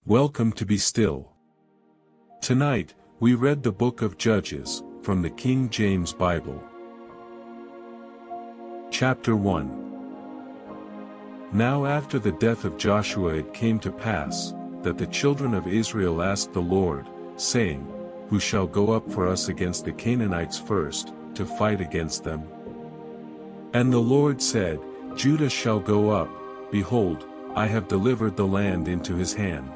Welcome to Be Still. Tonight, we read the book of Judges, from the King James Bible. Chapter 1. Now after the death of Joshua it came to pass, that the children of Israel asked the Lord, saying, Who shall go up for us against the Canaanites first, to fight against them? And the Lord said, Judah shall go up, behold, I have delivered the land into his hand.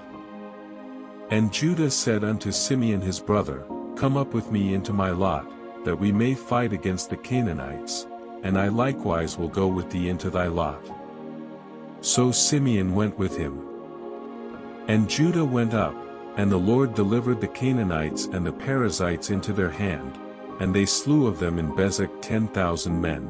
And Judah said unto Simeon his brother, Come up with me into my lot, that we may fight against the Canaanites, and I likewise will go with thee into thy lot. So Simeon went with him. And Judah went up, and the Lord delivered the Canaanites and the Perizzites into their hand, and they slew of them in Bezek 10,000 men.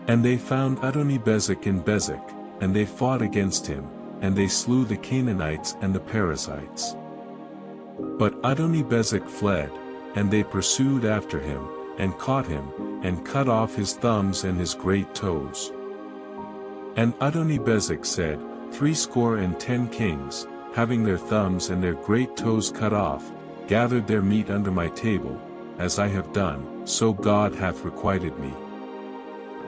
And they found Adonibezek in Bezek, and they fought against him, and they slew the Canaanites and the Perizzites. But Adonibezek fled, and they pursued after him, and caught him, and cut off his thumbs and his great toes. And Adonibezek said, 70 kings, having their thumbs and their great toes cut off, gathered their meat under my table, as I have done, so God hath requited me.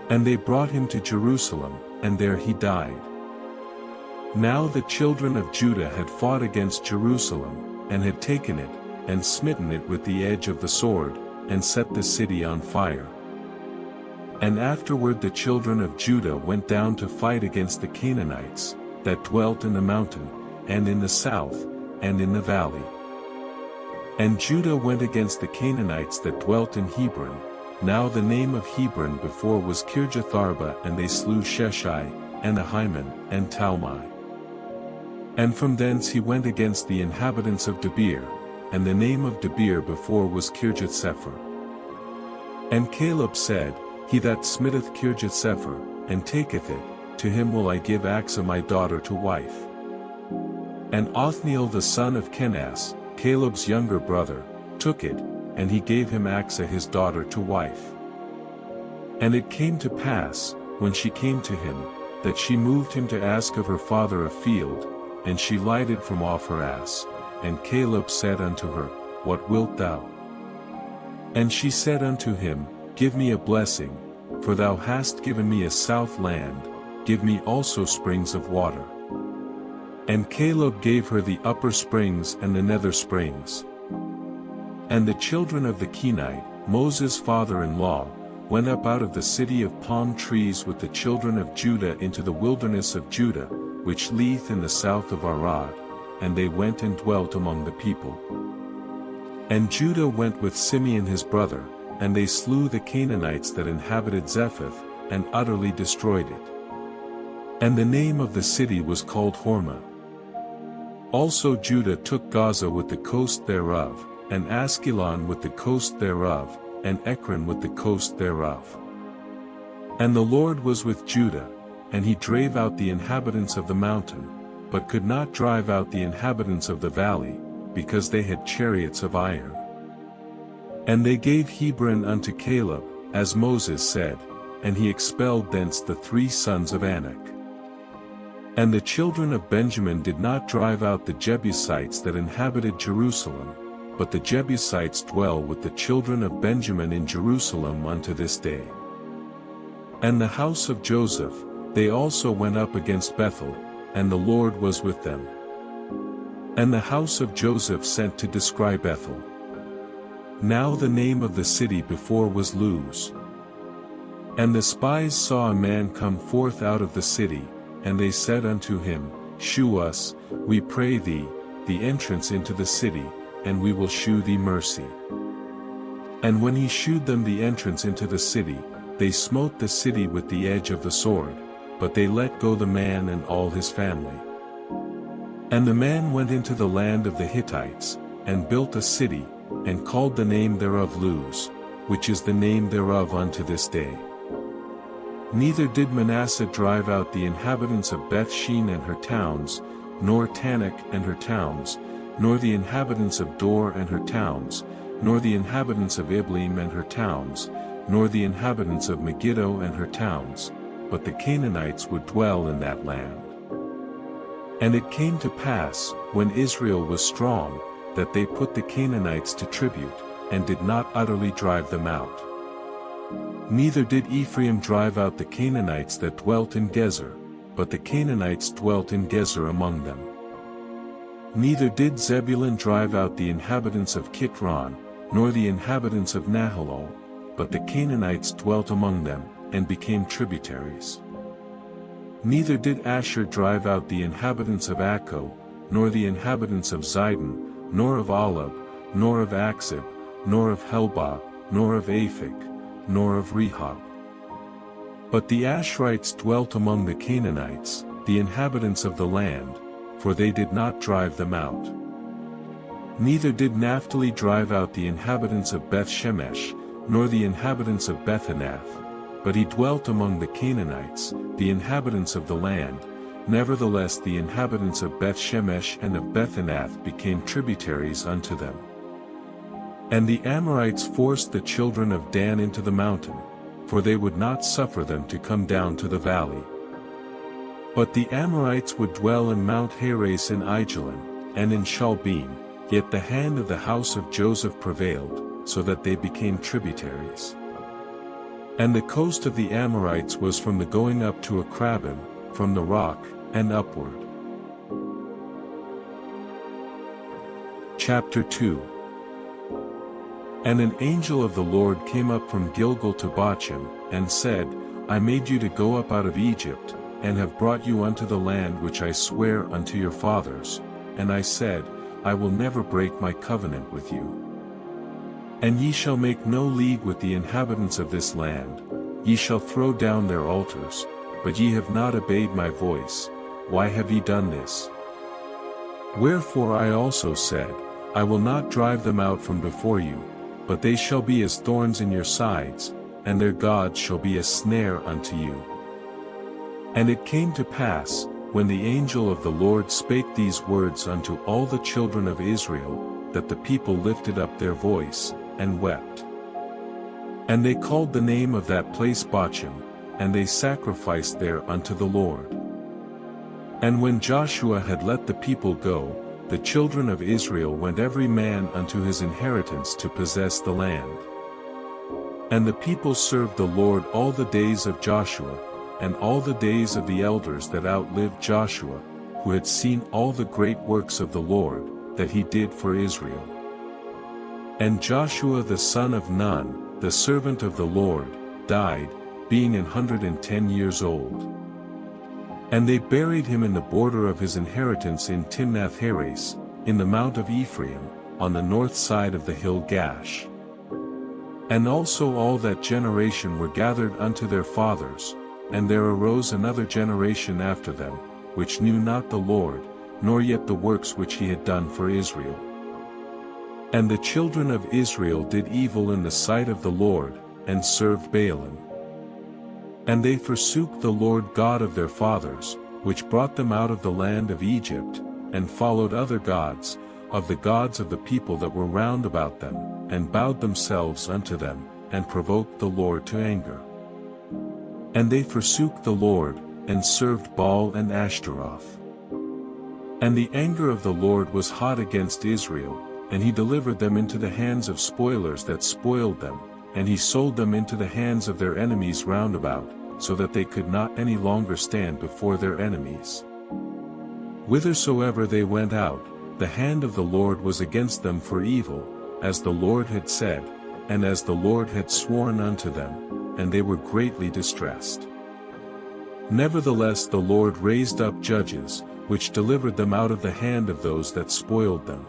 And they brought him to Jerusalem, and there he died. Now the children of Judah had fought against Jerusalem, and had taken it, and smitten it with the edge of the sword, and set the city on fire. And afterward the children of Judah went down to fight against the Canaanites, that dwelt in the mountain, and in the south, and in the valley. And Judah went against the Canaanites that dwelt in Hebron. Now the name of Hebron before was Kirjatharba, and they slew Sheshai, and Ahiman, and Talmai. And from thence he went against the inhabitants of Debir, and the name of Debir before was Kirjathsepher. And Caleb said, He that smitteth Kirjathsepher, and taketh it, to him will I give Achsah my daughter to wife. And Othniel the son of Kenaz, Caleb's younger brother, took it, and he gave him Achsah his daughter to wife. And it came to pass, when she came to him, that she moved him to ask of her father a field, and she lighted from off her ass, and Caleb said unto her, What wilt thou? And she said unto him, Give me a blessing, for thou hast given me a south land, give me also springs of water. And Caleb gave her the upper springs and the nether springs. And the children of the Kenite, Moses' father-in-law, went up out of the city of palm trees with the children of Judah into the wilderness of Judah, which lieth in the south of Arad, and they went and dwelt among the people. And Judah went with Simeon his brother, and they slew the Canaanites that inhabited Zephath, and utterly destroyed it. And the name of the city was called Hormah. Also Judah took Gaza with the coast thereof, and Askelon with the coast thereof, and Ekron with the coast thereof. And the Lord was with Judah, and he drave out the inhabitants of the mountain, but could not drive out the inhabitants of the valley, because they had chariots of iron. And they gave Hebron unto Caleb, as Moses said, and he expelled thence the 3 sons of Anak. And the children of Benjamin did not drive out the Jebusites that inhabited Jerusalem, but the Jebusites dwell with the children of Benjamin in Jerusalem unto this day. And the house of Joseph, they also went up against Bethel, and the Lord was with them. And the house of Joseph sent to descry Bethel. Now the name of the city before was Luz. And the spies saw a man come forth out of the city, and they said unto him, Shew us, we pray thee, the entrance into the city, and we will shew thee mercy. And when he shewed them the entrance into the city, they smote the city with the edge of the sword, but they let go the man and all his family. And the man went into the land of the Hittites, and built a city, and called the name thereof Luz, which is the name thereof unto this day. Neither did Manasseh drive out the inhabitants of Bethshean and her towns, nor Tanakh and her towns, nor the inhabitants of Dor and her towns, nor the inhabitants of Ibleam and her towns, nor the inhabitants of Megiddo and her towns, but the Canaanites would dwell in that land. And it came to pass, when Israel was strong, that they put the Canaanites to tribute, and did not utterly drive them out. Neither did Ephraim drive out the Canaanites that dwelt in Gezer, but the Canaanites dwelt in Gezer among them. Neither did Zebulun drive out the inhabitants of Kitron, nor the inhabitants of Nahalol, but the Canaanites dwelt among them, and became tributaries. Neither did Asher drive out the inhabitants of Akko, nor the inhabitants of Zidon, nor of Alab, nor of Akzib, nor of Helbah, nor of Aphik, nor of Rehob. But the Asherites dwelt among the Canaanites, the inhabitants of the land, for they did not drive them out. Neither did Naphtali drive out the inhabitants of Beth-Shemesh, nor the inhabitants of Bethanath, but he dwelt among the Canaanites, the inhabitants of the land. Nevertheless the inhabitants of Beth-Shemesh and of Bethanath became tributaries unto them. And the Amorites forced the children of Dan into the mountain, for they would not suffer them to come down to the valley. But the Amorites would dwell in Mount Heres in Aijalon, and in Shalbim, yet the hand of the house of Joseph prevailed, so that they became tributaries. And the coast of the Amorites was from the going up to Akrabim, from the rock, and upward. Chapter 2. And an angel of the Lord came up from Gilgal to Bochim, and said, I made you to go up out of Egypt, and have brought you unto the land which I sware unto your fathers. And I said, I will never break my covenant with you. And ye shall make no league with the inhabitants of this land, ye shall throw down their altars, but ye have not obeyed my voice. Why have ye done this? Wherefore I also said, I will not drive them out from before you, but they shall be as thorns in your sides, and their gods shall be a snare unto you. And it came to pass, when the angel of the Lord spake these words unto all the children of Israel, that the people lifted up their voice, and wept. And they called the name of that place Bochim, and they sacrificed there unto the Lord. And when Joshua had let the people go, the children of Israel went every man unto his inheritance to possess the land. And the people served the Lord all the days of Joshua, and all the days of the elders that outlived Joshua, who had seen all the great works of the Lord, that he did for Israel. And Joshua the son of Nun, the servant of the Lord, died, being 110 years old. And they buried him in the border of his inheritance in Timnath-Heres, in the mount of Ephraim, on the north side of the hill Gash. And also all that generation were gathered unto their fathers, and there arose another generation after them, which knew not the Lord, nor yet the works which he had done for Israel. And the children of Israel did evil in the sight of the Lord, and served Baalim. And they forsook the Lord God of their fathers, which brought them out of the land of Egypt, and followed other gods, of the gods of the people that were round about them, and bowed themselves unto them, and provoked the Lord to anger. And they forsook the Lord, and served Baal and Ashtaroth. And the anger of the Lord was hot against Israel, and he delivered them into the hands of spoilers that spoiled them, and he sold them into the hands of their enemies round about, so that they could not any longer stand before their enemies. Whithersoever they went out, the hand of the Lord was against them for evil, as the Lord had said, and as the Lord had sworn unto them, and they were greatly distressed. Nevertheless the Lord raised up judges, which delivered them out of the hand of those that spoiled them.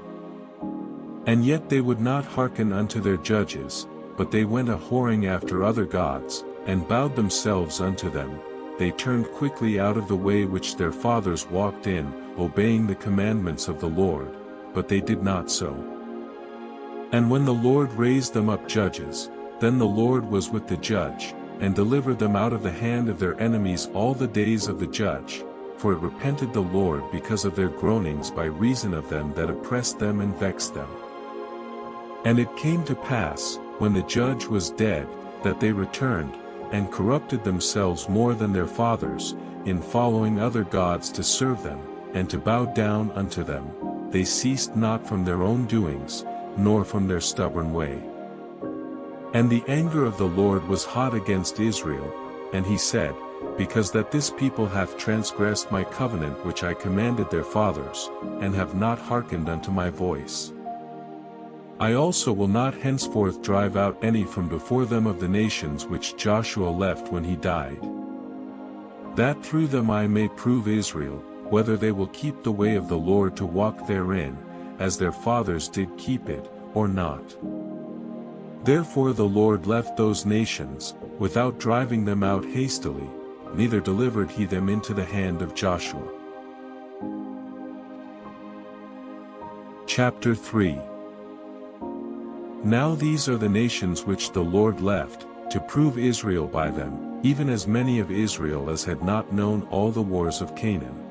And yet they would not hearken unto their judges, but they went a-whoring after other gods, and bowed themselves unto them. They turned quickly out of the way which their fathers walked in, obeying the commandments of the Lord, but they did not so. And when the Lord raised them up judges, then the Lord was with the judge, and delivered them out of the hand of their enemies all the days of the judge, for it repented the Lord because of their groanings by reason of them that oppressed them and vexed them. And it came to pass, when the judge was dead, that they returned, and corrupted themselves more than their fathers, in following other gods to serve them, and to bow down unto them, they ceased not from their own doings, nor from their stubborn way. And the anger of the Lord was hot against Israel, and he said, Because that this people hath transgressed my covenant which I commanded their fathers, and have not hearkened unto my voice. I also will not henceforth drive out any from before them of the nations which Joshua left when he died, that through them I may prove Israel, whether they will keep the way of the Lord to walk therein, as their fathers did keep it, or not. Therefore the Lord left those nations, without driving them out hastily, neither delivered he them into the hand of Joshua. Chapter 3. Now these are the nations which the Lord left, to prove Israel by them, even as many of Israel as had not known all the wars of Canaan.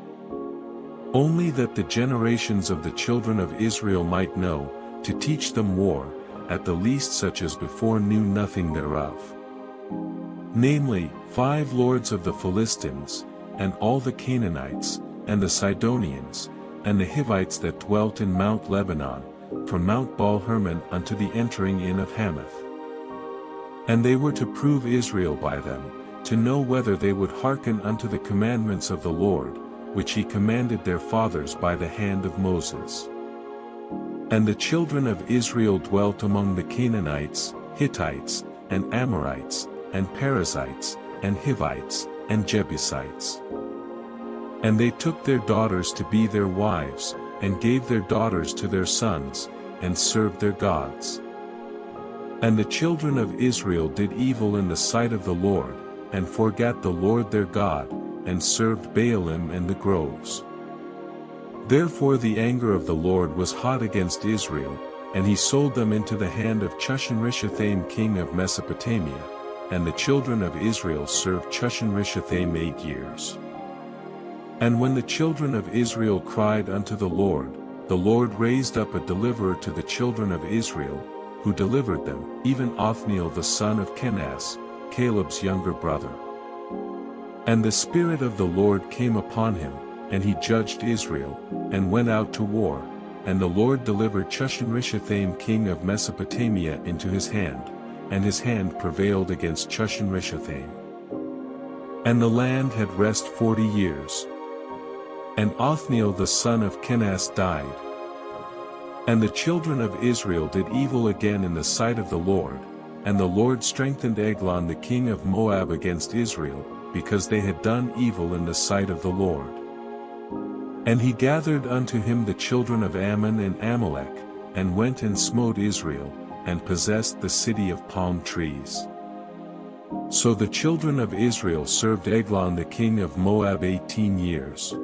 Only that the generations of the children of Israel might know, to teach them war, at the least such as before knew nothing thereof. Namely, 5 lords of the Philistines, and all the Canaanites, and the Sidonians, and the Hivites that dwelt in Mount Lebanon, from Mount Baal-Hermon unto the entering in of Hamath. And they were to prove Israel by them, to know whether they would hearken unto the commandments of the Lord, which he commanded their fathers by the hand of Moses. And the children of Israel dwelt among the Canaanites, Hittites, and Amorites, and Perizzites, and Hivites, and Jebusites. And they took their daughters to be their wives, and gave their daughters to their sons, and served their gods. And the children of Israel did evil in the sight of the Lord, and forgat the Lord their God, and served Baalim and the groves. Therefore the anger of the Lord was hot against Israel, and he sold them into the hand of Chushan-Rishathaim king of Mesopotamia, and the children of Israel served Chushan-Rishathaim 8 years. And when the children of Israel cried unto the Lord raised up a deliverer to the children of Israel, who delivered them, even Othniel the son of Kenaz, Caleb's younger brother. And the Spirit of the Lord came upon him, and he judged Israel, and went out to war, and the Lord delivered Chushan-Rishathaim king of Mesopotamia into his hand, and his hand prevailed against Chushan-Rishathaim. And the land had rest 40 years. And Othniel the son of Kenaz died. And the children of Israel did evil again in the sight of the Lord, and the Lord strengthened Eglon the king of Moab against Israel, because they had done evil in the sight of the Lord. And he gathered unto him the children of Ammon and Amalek, and went and smote Israel, and possessed the city of palm trees. So the children of Israel served Eglon the king of Moab 18 years.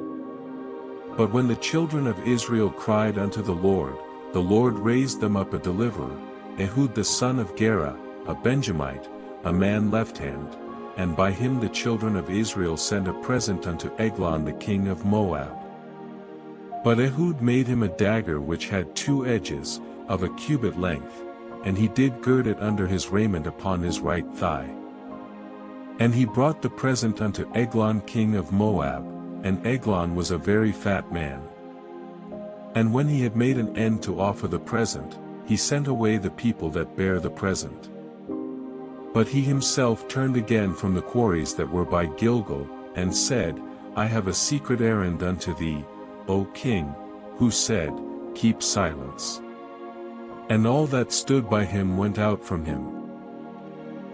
But when the children of Israel cried unto the Lord raised them up a deliverer, Ehud the son of Gera, a Benjamite, a man left hand, and by him the children of Israel sent a present unto Eglon the king of Moab. But Ehud made him a dagger which had 2 edges, of a cubit length, and he did gird it under his raiment upon his right thigh. And he brought the present unto Eglon king of Moab, and Eglon was a very fat man. And when he had made an end to offer the present, he sent away the people that bare the present. But he himself turned again from the quarries that were by Gilgal, and said, I have a secret errand unto thee, O king, who said, Keep silence. And all that stood by him went out from him.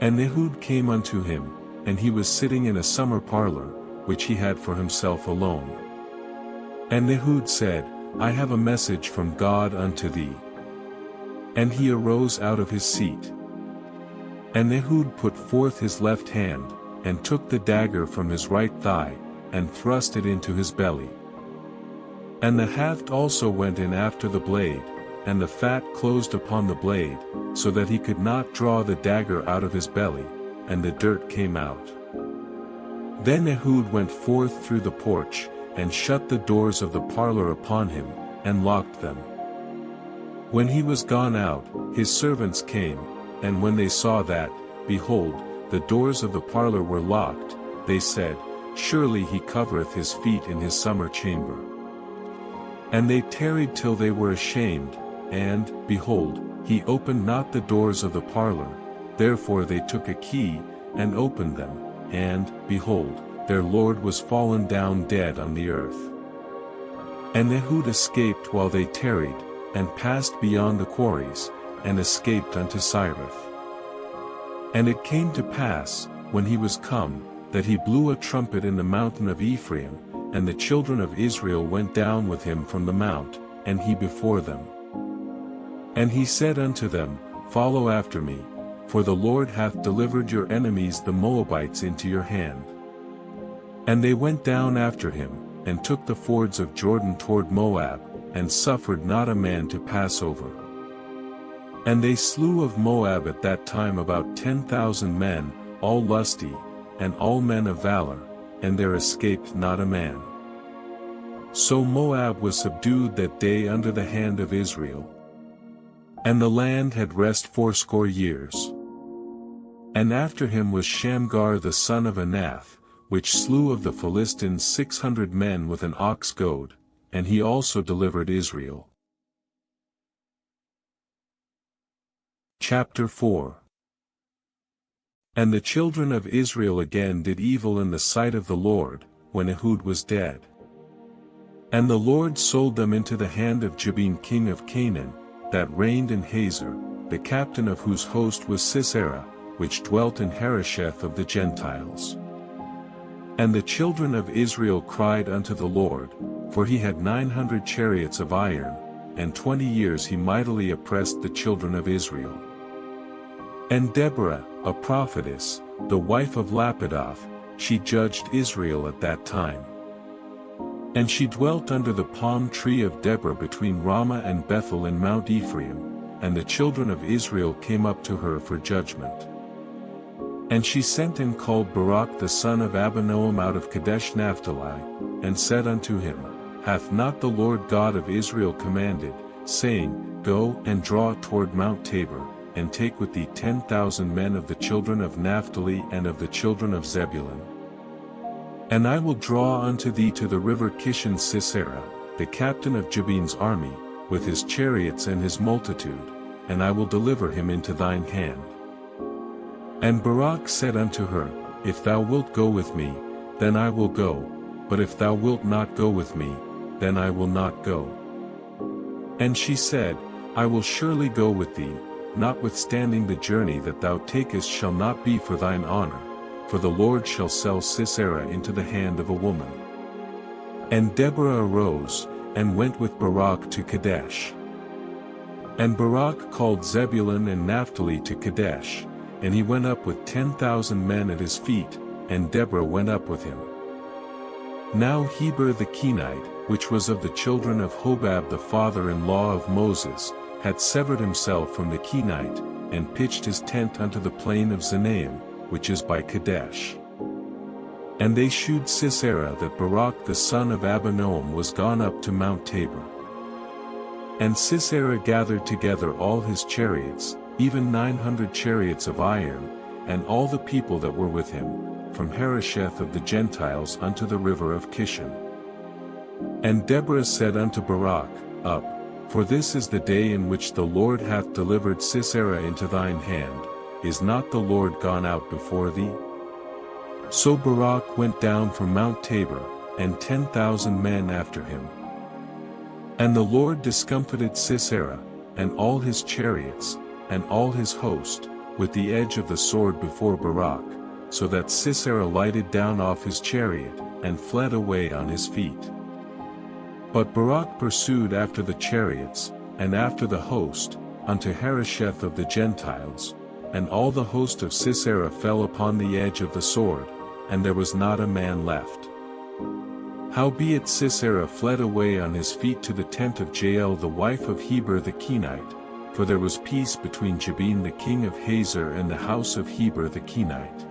And Ehud came unto him, and he was sitting in a summer parlor, which he had for himself alone. And Ehud said, I have a message from God unto thee. And he arose out of his seat. And Ehud put forth his left hand, and took the dagger from his right thigh, and thrust it into his belly. And the haft also went in after the blade, and the fat closed upon the blade, so that he could not draw the dagger out of his belly, and the dirt came out. Then Ehud went forth through the porch, and shut the doors of the parlor upon him, and locked them. When he was gone out, his servants came, and when they saw that, behold, the doors of the parlor were locked, they said, Surely he covereth his feet in his summer chamber. And they tarried till they were ashamed, and, behold, he opened not the doors of the parlor, therefore they took a key, and opened them, and, behold, their lord was fallen down dead on the earth. And Ehud escaped while they tarried, and passed beyond the quarries, and escaped unto Sirith. And it came to pass, when he was come, that he blew a trumpet in the mountain of Ephraim, and the children of Israel went down with him from the mount, and he before them. And he said unto them, Follow after me, for the Lord hath delivered your enemies the Moabites into your hand. And they went down after him, and took the fords of Jordan toward Moab, and suffered not a man to pass over. And they slew of Moab at that time about 10,000 men, all lusty, and all men of valor, and there escaped not a man. So Moab was subdued that day under the hand of Israel. And the land had rest 80 years. And after him was Shamgar the son of Anath, which slew of the Philistines 600 men with an ox goad, and he also delivered Israel. Chapter 4. And the children of Israel again did evil in the sight of the Lord, when Ehud was dead. And the Lord sold them into the hand of Jabin king of Canaan, that reigned in Hazor, the captain of whose host was Sisera, which dwelt in Harosheth of the Gentiles. And the children of Israel cried unto the Lord, for he had 900 chariots of iron, and 20 years he mightily oppressed the children of Israel. And Deborah, a prophetess, the wife of Lapidoth, she judged Israel at that time. And she dwelt under the palm tree of Deborah between Ramah and Bethel in Mount Ephraim, and the children of Israel came up to her for judgment. And she sent and called Barak the son of Abinoam out of Kadesh Naphtali, and said unto him, Hath not the Lord God of Israel commanded, saying, Go and draw toward Mount Tabor, and take with thee 10,000 men of the children of Naphtali and of the children of Zebulun? And I will draw unto thee to the river Kishon Sisera, the captain of Jabin's army, with his chariots and his multitude, and I will deliver him into thine hand. And Barak said unto her, If thou wilt go with me, then I will go, but if thou wilt not go with me, then I will not go. And she said, I will surely go with thee, notwithstanding the journey that thou takest shall not be for thine honor, for the Lord shall sell Sisera into the hand of a woman. And Deborah arose, and went with Barak to Kadesh. And Barak called Zebulun and Naphtali to Kadesh, and he went up with 10,000 men at his feet, and Deborah went up with him. Now Heber the Kenite, which was of the children of Hobab the father-in-law of Moses, had severed himself from the Kenite, and pitched his tent unto the plain of Zanaim, which is by Kadesh. And they shewed Sisera that Barak the son of Abinoam was gone up to Mount Tabor. And Sisera gathered together all his chariots, even 900 chariots of iron, and all the people that were with him, from Harosheth of the Gentiles unto the river of Kishon. And Deborah said unto Barak, Up, for this is the day in which the Lord hath delivered Sisera into thine hand. Is not the Lord gone out before thee? So Barak went down from Mount Tabor, and 10,000 men after him. And the Lord discomfited Sisera, and all his chariots, and all his host, with the edge of the sword before Barak, so that Sisera lighted down off his chariot, and fled away on his feet. But Barak pursued after the chariots, and after the host, unto Harosheth of the Gentiles, and all the host of Sisera fell upon the edge of the sword, and there was not a man left. Howbeit Sisera fled away on his feet to the tent of Jael the wife of Heber the Kenite, for there was peace between Jabin the king of Hazor and the house of Heber the Kenite.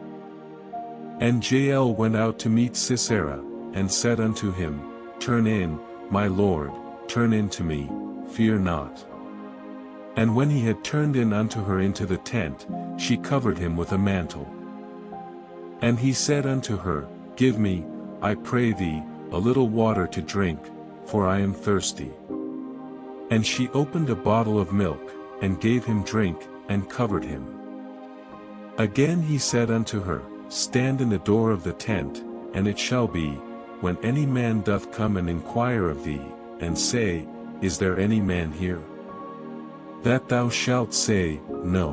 And Jael went out to meet Sisera, and said unto him, Turn in, my lord, turn in to me, fear not. And when he had turned in unto her into the tent, she covered him with a mantle. And he said unto her, Give me, I pray thee, a little water to drink, for I am thirsty." And she opened a bottle of milk, and gave him drink, and covered him. Again he said unto her, "Stand in the door of the tent, and it shall be, when any man doth come and inquire of thee, and say, Is there any man here? That thou shalt say, No."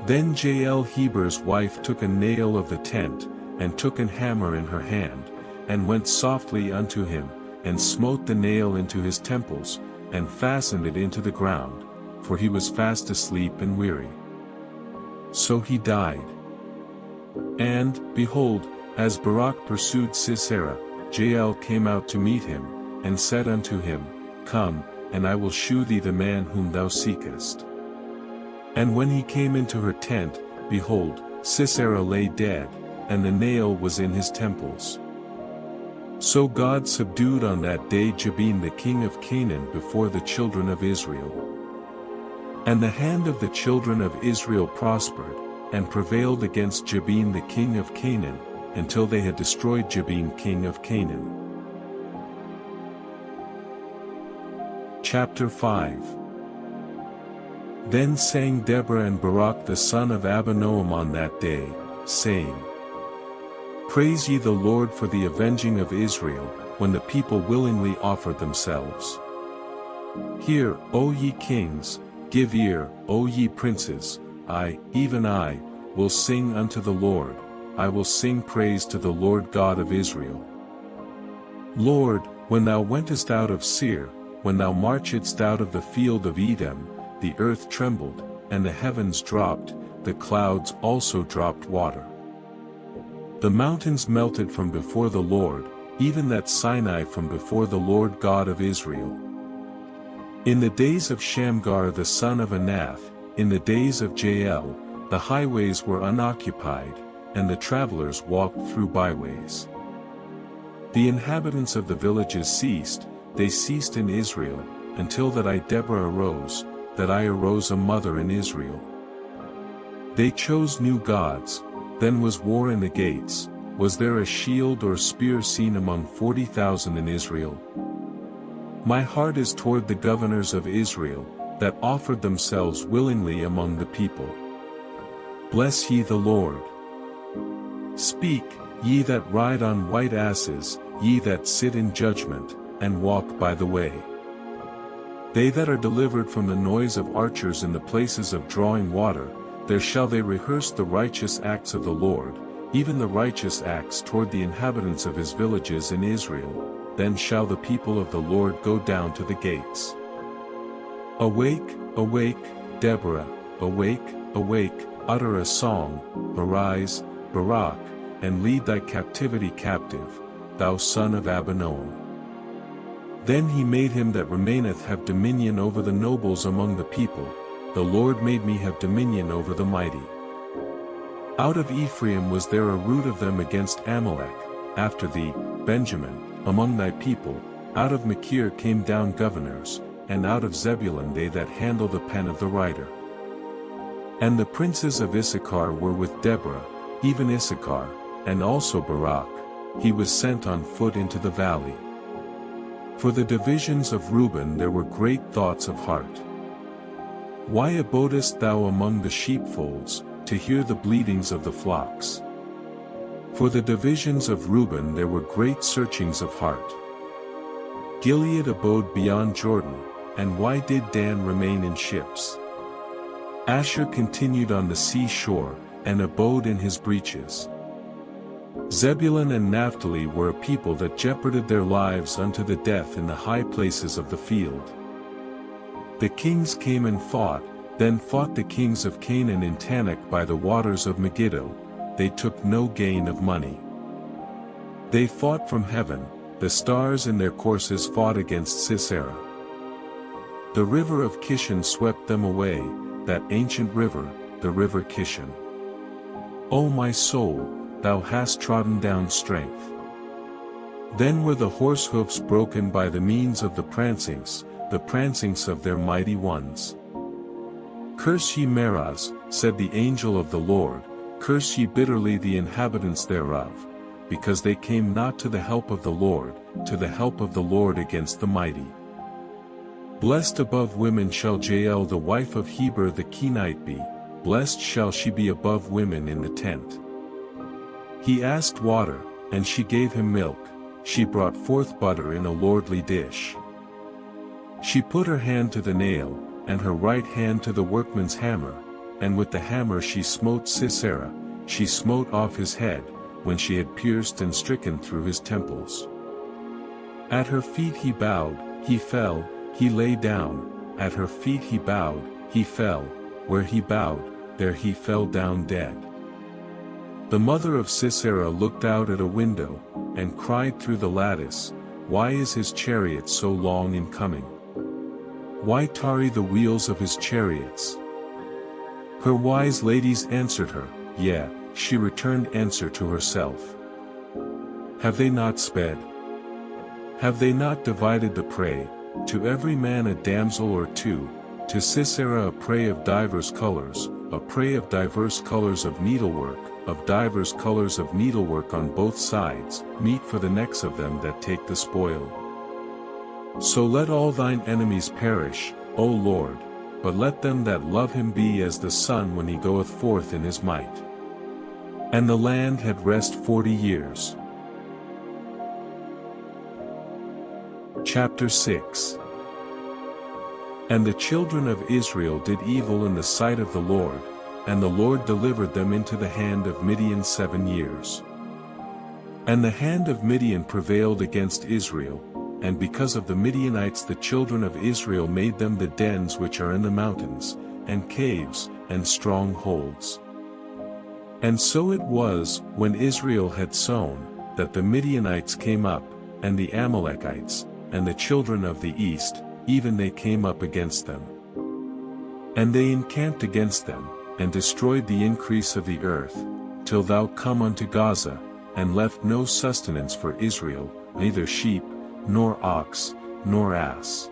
Then Jael Heber's wife took a nail of the tent, and took an hammer in her hand, and went softly unto him, and smote the nail into his temples, and fastened it into the ground, for he was fast asleep and weary. So he died. And, behold, as Barak pursued Sisera, Jael came out to meet him, and said unto him, "Come, and I will shew thee the man whom thou seekest." And when he came into her tent, behold, Sisera lay dead, and the nail was in his temples. So God subdued on that day Jabin the king of Canaan before the children of Israel. And the hand of the children of Israel prospered, and prevailed against Jabin the king of Canaan, until they had destroyed Jabin king of Canaan. Chapter 5. Then sang Deborah and Barak the son of Abinoam on that day, saying, Praise ye the Lord for the avenging of Israel, when the people willingly offered themselves. Hear, O ye kings, give ear, O ye princes, I, even I, will sing unto the Lord, I will sing praise to the Lord God of Israel. Lord, when thou wentest out of Seir, when thou marchedst out of the field of Edom, the earth trembled, and the heavens dropped, the clouds also dropped water. The mountains melted from before the Lord, even that Sinai from before the Lord God of Israel. In the days of Shamgar the son of Anath, in the days of Jael, the highways were unoccupied, and the travelers walked through byways. The inhabitants of the villages ceased, they ceased in Israel, until that I Deborah arose, that I arose a mother in Israel. They chose new gods, then was war in the gates, was there a shield or spear seen among 40,000 in Israel? My heart is toward the governors of Israel, that offered themselves willingly among the people. Bless ye the Lord. Speak, ye that ride on white asses, ye that sit in judgment, and walk by the way. They that are delivered from the noise of archers in the places of drawing water, there shall they rehearse the righteous acts of the Lord, even the righteous acts toward the inhabitants of his villages in Israel, then shall the people of the Lord go down to the gates. Awake, awake, Deborah, awake, awake, utter a song, arise, Barak, and lead thy captivity captive, thou son of Abinoam. Then he made him that remaineth have dominion over the nobles among the people, the Lord made me have dominion over the mighty. Out of Ephraim was there a root of them against Amalek, after thee, Benjamin, among thy people, out of Machir came down governors, and out of Zebulun they that handle the pen of the writer. And the princes of Issachar were with Deborah, even Issachar, and also Barak, he was sent on foot into the valley. For the divisions of Reuben there were great thoughts of heart. Why abodest thou among the sheepfolds, to hear the bleatings of the flocks? For the divisions of Reuben there were great searchings of heart. Gilead abode beyond Jordan, and why did Dan remain in ships? Asher continued on the sea shore, and abode in his breaches. Zebulun and Naphtali were a people that jeoparded their lives unto the death in the high places of the field. The kings came and fought, then fought the kings of Canaan in Tanakh by the waters of Megiddo, they took no gain of money. They fought from heaven, the stars in their courses fought against Sisera. The river of Kishon swept them away, that ancient river, the river Kishon. O my soul, thou hast trodden down strength. Then were the horse hoofs broken by the means of the prancings of their mighty ones. Curse ye Meroz, said the angel of the Lord, curse ye bitterly the inhabitants thereof, because they came not to the help of the Lord, to the help of the Lord against the mighty. Blessed above women shall Jael the wife of Heber the Kenite be, blessed shall she be above women in the tent. He asked water, and she gave him milk, she brought forth butter in a lordly dish. She put her hand to the nail, and her right hand to the workman's hammer, and with the hammer she smote Sisera, she smote off his head, when she had pierced and stricken through his temples. At her feet he bowed, he fell, he lay down, at her feet he bowed, he fell, where he bowed, there he fell down dead. The mother of Sisera looked out at a window, and cried through the lattice, Why is his chariot so long in coming? Why tarry the wheels of his chariots? Her wise ladies answered her, Yea, she returned answer to herself. Have they not sped? Have they not divided the prey, to every man a damsel or two, to Sisera a prey of divers colors, a prey of diverse colors of needlework, of divers colors of needlework on both sides, meat for the necks of them that take the spoil? So let all thine enemies perish, O Lord, but let them that love him be as the sun when he goeth forth in his might. And the land had rest 40 years. Chapter 6. And the children of Israel did evil in the sight of the Lord, and the Lord delivered them into the hand of Midian 7 years. And the hand of Midian prevailed against Israel, and because of the Midianites the children of Israel made them the dens which are in the mountains, and caves, and strongholds. And so it was, when Israel had sown, that the Midianites came up, and the Amalekites, and the children of the east, even they came up against them. And they encamped against them, and destroyed the increase of the earth, till thou come unto Gaza, and left no sustenance for Israel, neither sheep, nor ox, nor ass.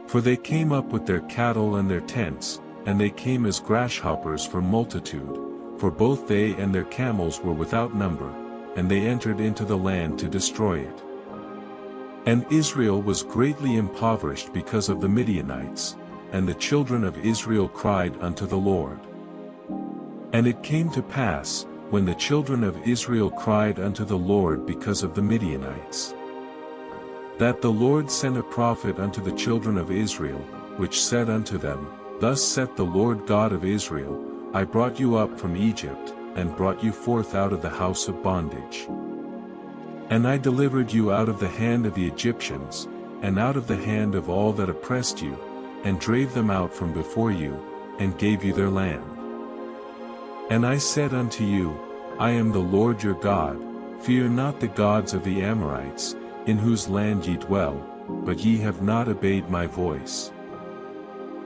For they came up with their cattle and their tents, and they came as grasshoppers for multitude, for both they and their camels were without number, and they entered into the land to destroy it. And Israel was greatly impoverished because of the Midianites, and the children of Israel cried unto the Lord. And it came to pass, when the children of Israel cried unto the Lord because of the Midianites, that the Lord sent a prophet unto the children of Israel, which said unto them, Thus saith the Lord God of Israel, I brought you up from Egypt, and brought you forth out of the house of bondage. And I delivered you out of the hand of the Egyptians, and out of the hand of all that oppressed you, and drave them out from before you, and gave you their land. And I said unto you, I am the Lord your God, fear not the gods of the Amorites, in whose land ye dwell, but ye have not obeyed my voice.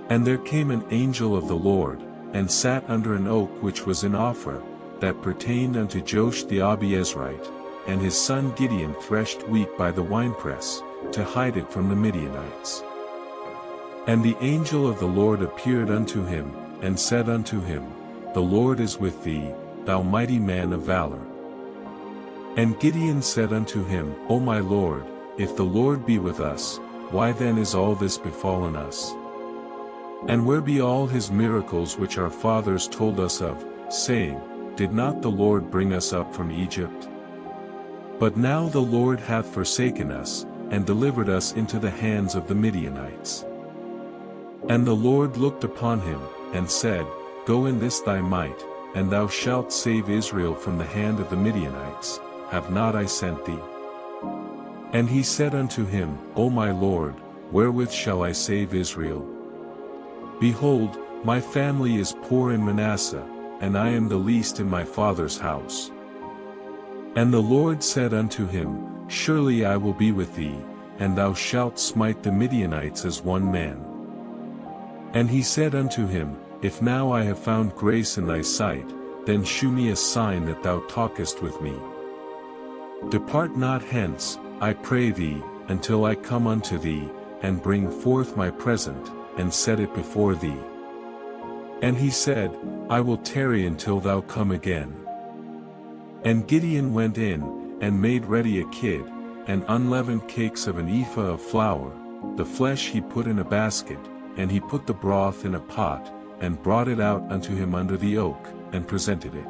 And there came an angel of the Lord, and sat under an oak which was in Ophrah, that pertained unto Joash the Abiezrite, and his son Gideon threshed wheat by the winepress, to hide it from the Midianites. And the angel of the Lord appeared unto him, and said unto him, The Lord is with thee, thou mighty man of valor. And Gideon said unto him, O my Lord, if the Lord be with us, why then is all this befallen us? And where be all his miracles which our fathers told us of, saying, Did not the Lord bring us up from Egypt? But now the Lord hath forsaken us, and delivered us into the hands of the Midianites. And the Lord looked upon him, and said, Go in this thy might, and thou shalt save Israel from the hand of the Midianites, have not I sent thee? And he said unto him, O my Lord, wherewith shall I save Israel? Behold, my family is poor in Manasseh, and I am the least in my father's house. And the Lord said unto him, Surely I will be with thee, and thou shalt smite the Midianites as one man. And he said unto him, If now I have found grace in thy sight, then shew me a sign that thou talkest with me. Depart not hence, I pray thee, until I come unto thee, and bring forth my present, and set it before thee. And he said, I will tarry until thou come again. And Gideon went in, and made ready a kid, and unleavened cakes of an ephah of flour. The flesh he put in a basket, and he put the broth in a pot, and brought it out unto him under the oak, and presented it.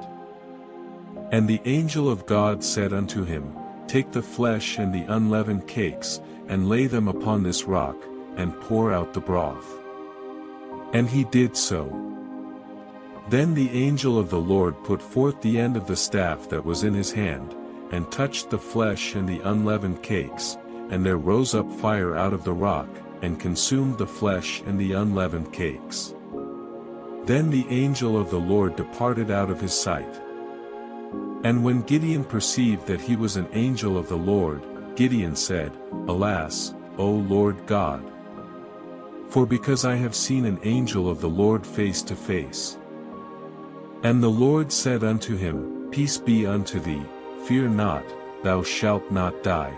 And the angel of God said unto him, Take the flesh and the unleavened cakes, and lay them upon this rock, and pour out the broth. And he did so. Then the angel of the Lord put forth the end of the staff that was in his hand, and touched the flesh and the unleavened cakes, and there rose up fire out of the rock, and consumed the flesh and the unleavened cakes. Then the angel of the Lord departed out of his sight. And when Gideon perceived that he was an angel of the Lord, Gideon said, Alas, O Lord God! For because I have seen an angel of the Lord face to face. And the Lord said unto him, Peace be unto thee, fear not, thou shalt not die.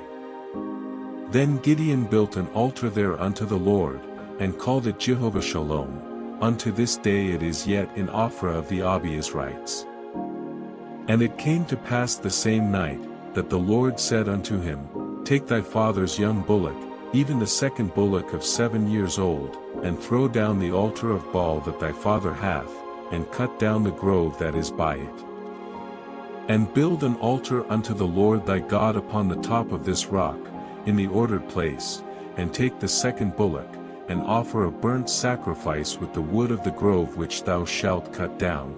Then Gideon built an altar there unto the Lord, and called it Jehovah Shalom. Unto this day it is yet in Ophrah of the Abiezrites. And it came to pass the same night, that the Lord said unto him, Take thy father's young bullock, even the second bullock of 7 years old, and throw down the altar of Baal that thy father hath, and cut down the grove that is by it. And build an altar unto the Lord thy God upon the top of this rock, in the ordered place, and take the second bullock, and offer a burnt sacrifice with the wood of the grove which thou shalt cut down.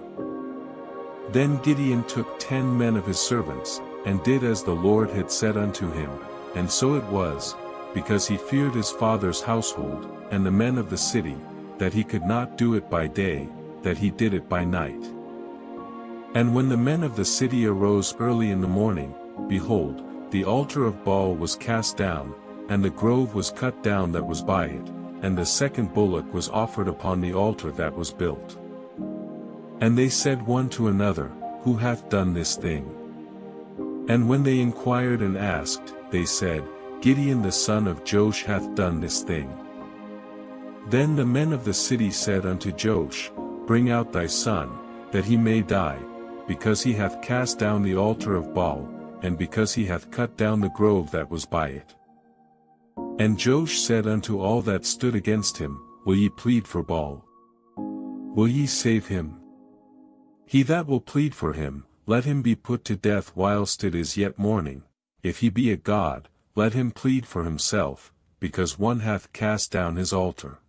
Then Gideon took 10 men of his servants, and did as the Lord had said unto him, and so it was, because he feared his father's household, and the men of the city, that he could not do it by day, that he did it by night. And when the men of the city arose early in the morning, behold, the altar of Baal was cast down, and the grove was cut down that was by it, and the second bullock was offered upon the altar that was built. And they said one to another, Who hath done this thing? And when they inquired and asked, they said, Gideon the son of Joash hath done this thing. Then the men of the city said unto Joash, Bring out thy son, that he may die, because he hath cast down the altar of Baal, and because he hath cut down the grove that was by it. And Joash said unto all that stood against him, Will ye plead for Baal? Will ye save him? He that will plead for him, let him be put to death whilst it is yet morning. If he be a god, let him plead for himself, because one hath cast down his altar.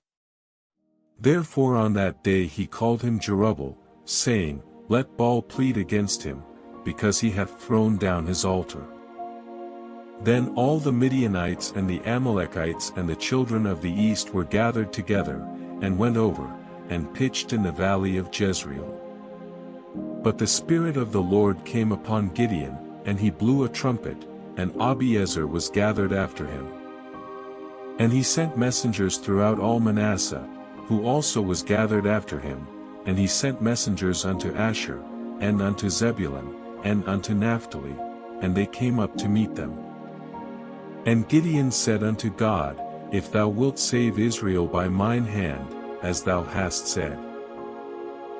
Therefore on that day he called him Jerubbaal, saying, Let Baal plead against him, because he hath thrown down his altar. Then all the Midianites and the Amalekites and the children of the east were gathered together, and went over, and pitched in the valley of Jezreel. But the Spirit of the Lord came upon Gideon, and he blew a trumpet, and Abiezer was gathered after him. And he sent messengers throughout all Manasseh, who also was gathered after him, and he sent messengers unto Asher, and unto Zebulun, and unto Naphtali, and they came up to meet them. And Gideon said unto God, If thou wilt save Israel by mine hand, as thou hast said,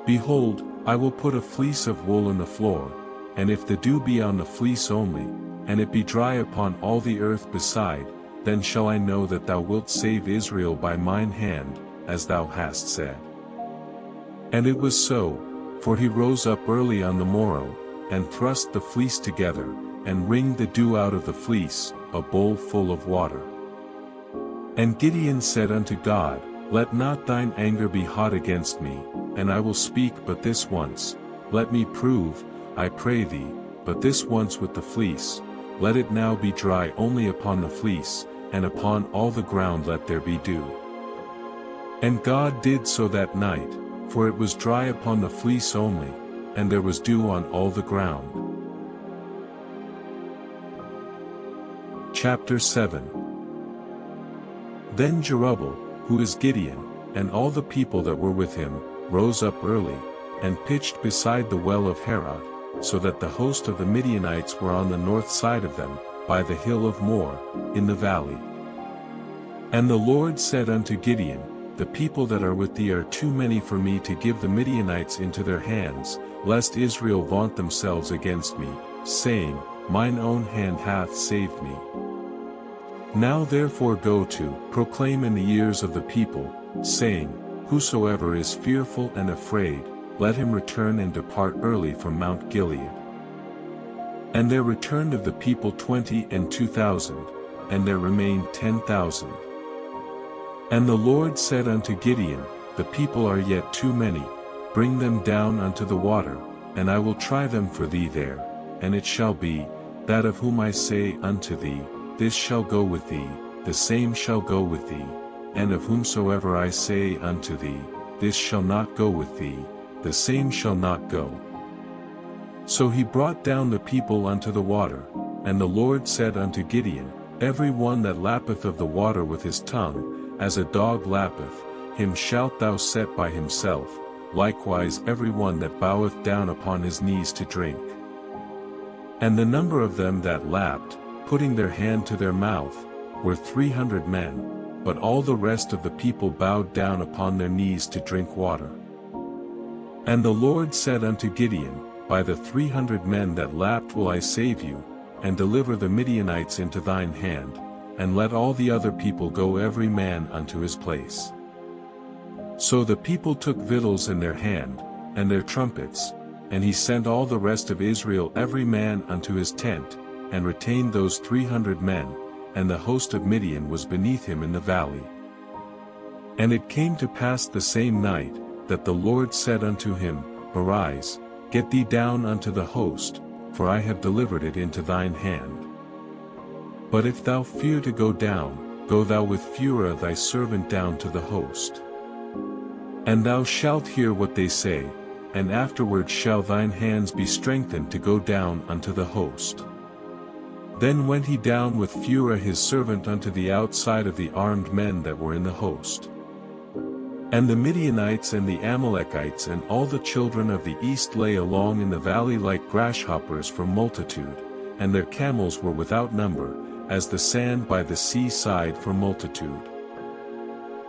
behold, I will put a fleece of wool in the floor, and if the dew be on the fleece only, and it be dry upon all the earth beside, then shall I know that thou wilt save Israel by mine hand, as thou hast said. And it was so, for he rose up early on the morrow, and thrust the fleece together, and wringed the dew out of the fleece, a bowl full of water. And Gideon said unto God, Let not thine anger be hot against me, and I will speak but this once. Let me prove, I pray thee, but this once with the fleece. Let it now be dry only upon the fleece, and upon all the ground let there be dew. And God did so that night, for it was dry upon the fleece only, and there was dew on all the ground. Chapter 7. Then Jerubbaal, who is Gideon, and all the people that were with him, rose up early, and pitched beside the well of Harod, so that the host of the Midianites were on the north side of them, by the hill of Moreh, in the valley. And the Lord said unto Gideon, The people that are with thee are too many for me to give the Midianites into their hands, lest Israel vaunt themselves against me, saying, Mine own hand hath saved me. Now therefore go to, proclaim in the ears of the people, saying, Whosoever is fearful and afraid, let him return and depart early from Mount Gilead. And there returned of the people 22,000, and there remained 10,000. And the Lord said unto Gideon, The people are yet too many, bring them down unto the water, and I will try them for thee there, and it shall be, that of whom I say unto thee, This shall go with thee, the same shall go with thee, and of whomsoever I say unto thee, This shall not go with thee, the same shall not go. So he brought down the people unto the water, and the Lord said unto Gideon, Every one that lappeth of the water with his tongue, as a dog lappeth, him shalt thou set by himself, likewise every one that boweth down upon his knees to drink. And the number of them that lapped, putting their hand to their mouth, were 300 men, but all the rest of the people bowed down upon their knees to drink water. And the Lord said unto Gideon, By the 300 men that lapped will I save you, and deliver the Midianites into thine hand, and let all the other people go every man unto his place. So the people took victuals in their hand, and their trumpets, and he sent all the rest of Israel every man unto his tent, and retained those 300 men, and the host of Midian was beneath him in the valley. And it came to pass the same night, that the Lord said unto him, Arise, get thee down unto the host, for I have delivered it into thine hand. But if thou fear to go down, go thou with Phurah thy servant down to the host. And thou shalt hear what they say, and afterward shall thine hands be strengthened to go down unto the host. Then went he down with Phurah his servant unto the outside of the armed men that were in the host. And the Midianites and the Amalekites and all the children of the east lay along in the valley like grasshoppers for multitude, and their camels were without number, as the sand by the sea side for multitude.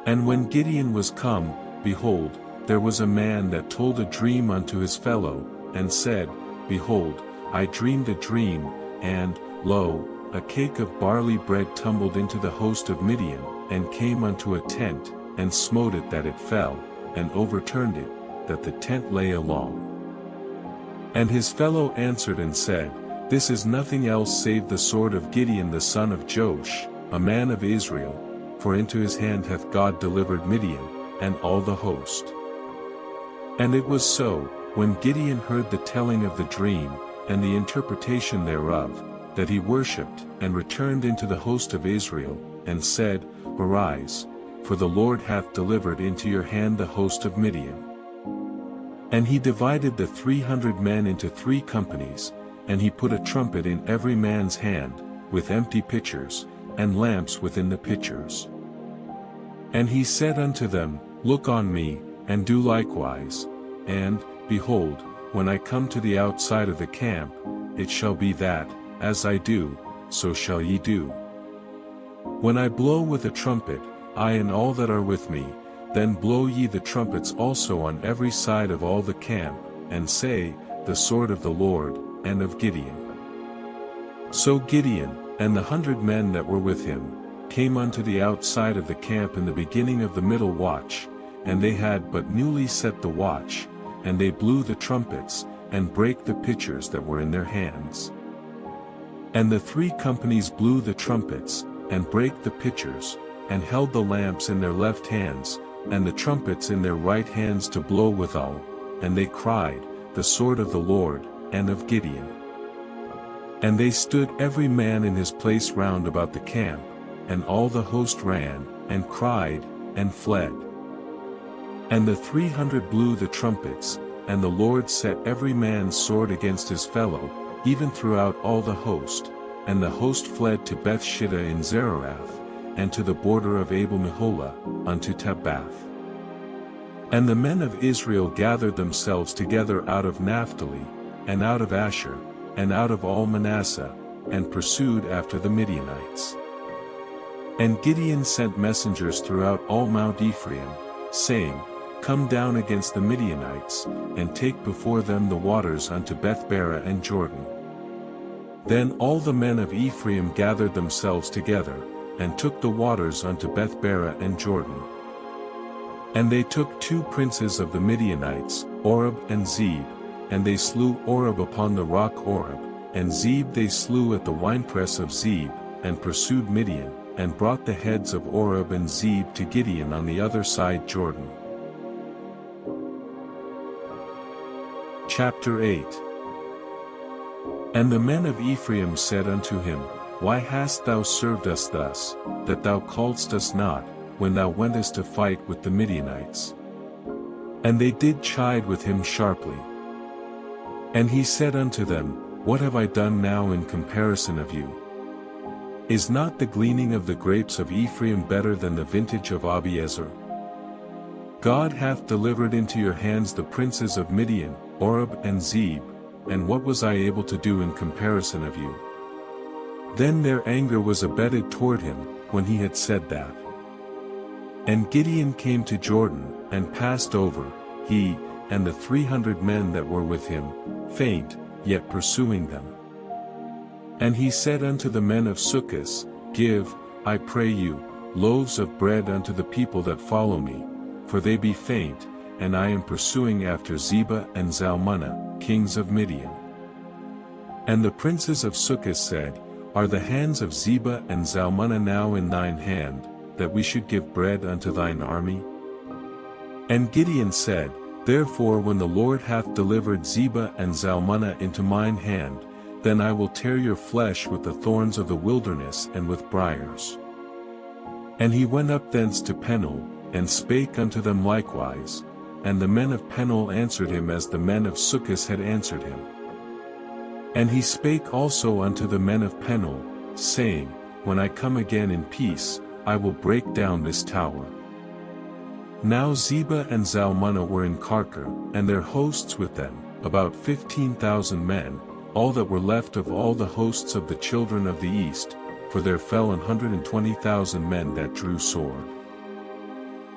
And when Gideon was come, behold, there was a man that told a dream unto his fellow, and said, Behold, I dreamed a dream, and, lo, a cake of barley bread tumbled into the host of Midian, and came unto a tent, and smote it that it fell, and overturned it, that the tent lay along. And his fellow answered and said, This is nothing else save the sword of Gideon the son of Joash, a man of Israel, for into his hand hath God delivered Midian, and all the host. And it was so, when Gideon heard the telling of the dream, and the interpretation thereof, that he worshipped, and returned into the host of Israel, and said, Arise, for the Lord hath delivered into your hand the host of Midian. And he divided the 300 men into 3 companies, and he put a trumpet in every man's hand, with empty pitchers, and lamps within the pitchers. And he said unto them, Look on me, and do likewise, and, behold, when I come to the outside of the camp, it shall be that, as I do, so shall ye do. When I blow with a trumpet, I and all that are with me, then blow ye the trumpets also on every side of all the camp, and say, The sword of the Lord, and of Gideon. So Gideon, and the 100 men that were with him, came unto the outside of the camp in the beginning of the middle watch, and they had but newly set the watch, and they blew the trumpets, and brake the pitchers that were in their hands. And the 3 companies blew the trumpets, and brake the pitchers, and held the lamps in their left hands, and the trumpets in their right hands to blow withal, and they cried, The sword of the Lord, and of Gideon. And they stood every man in his place round about the camp, and all the host ran, and cried, and fled. And the 300 blew the trumpets, and the Lord set every man's sword against his fellow, even throughout all the host, and the host fled to Bethshittah in Zererath, and to the border of Abel-meholah, unto Tabbath. And the men of Israel gathered themselves together out of Naphtali, and out of Asher, and out of all Manasseh, and pursued after the Midianites. And Gideon sent messengers throughout all Mount Ephraim, saying, Come down against the Midianites, and take before them the waters unto Bethbara and Jordan. Then all the men of Ephraim gathered themselves together, and took the waters unto Bethbara and Jordan. And they took 2 princes of the Midianites, Oreb and Zeb, and they slew Oreb upon the rock Oreb, and Zeb they slew at the winepress of Zeb, and pursued Midian, and brought the heads of Oreb and Zeb to Gideon on the other side Jordan. Chapter 8. And the men of Ephraim said unto him, Why hast thou served us thus, that thou calledst us not, when thou wentest to fight with the Midianites? And they did chide with him sharply. And he said unto them, What have I done now in comparison of you? Is not the gleaning of the grapes of Ephraim better than the vintage of Abiezer? God hath delivered into your hands the princes of Midian, Oreb and Zeb, and what was I able to do in comparison of you? Then their anger was abated toward him, when he had said that. And Gideon came to Jordan, and passed over, he, and the 300 men that were with him, faint, yet pursuing them. And he said unto the men of Succoth, Give, I pray you, loaves of bread unto the people that follow me, for they be faint, and I am pursuing after Zebah and Zalmunna, kings of Midian. And the princes of Succoth said, Are the hands of Zebah and Zalmunna now in thine hand, that we should give bread unto thine army? And Gideon said, Therefore when the Lord hath delivered Zebah and Zalmunna into mine hand, then I will tear your flesh with the thorns of the wilderness and with briars. And he went up thence to Penuel, and spake unto them likewise, and the men of Penuel answered him as the men of Succoth had answered him. And he spake also unto the men of Penuel, saying, When I come again in peace, I will break down this tower. Now Zebah and Zalmunna were in Karkor, and their hosts with them, about 15,000 men, all that were left of all the hosts of the children of the east, for there fell 120,000 men that drew sword.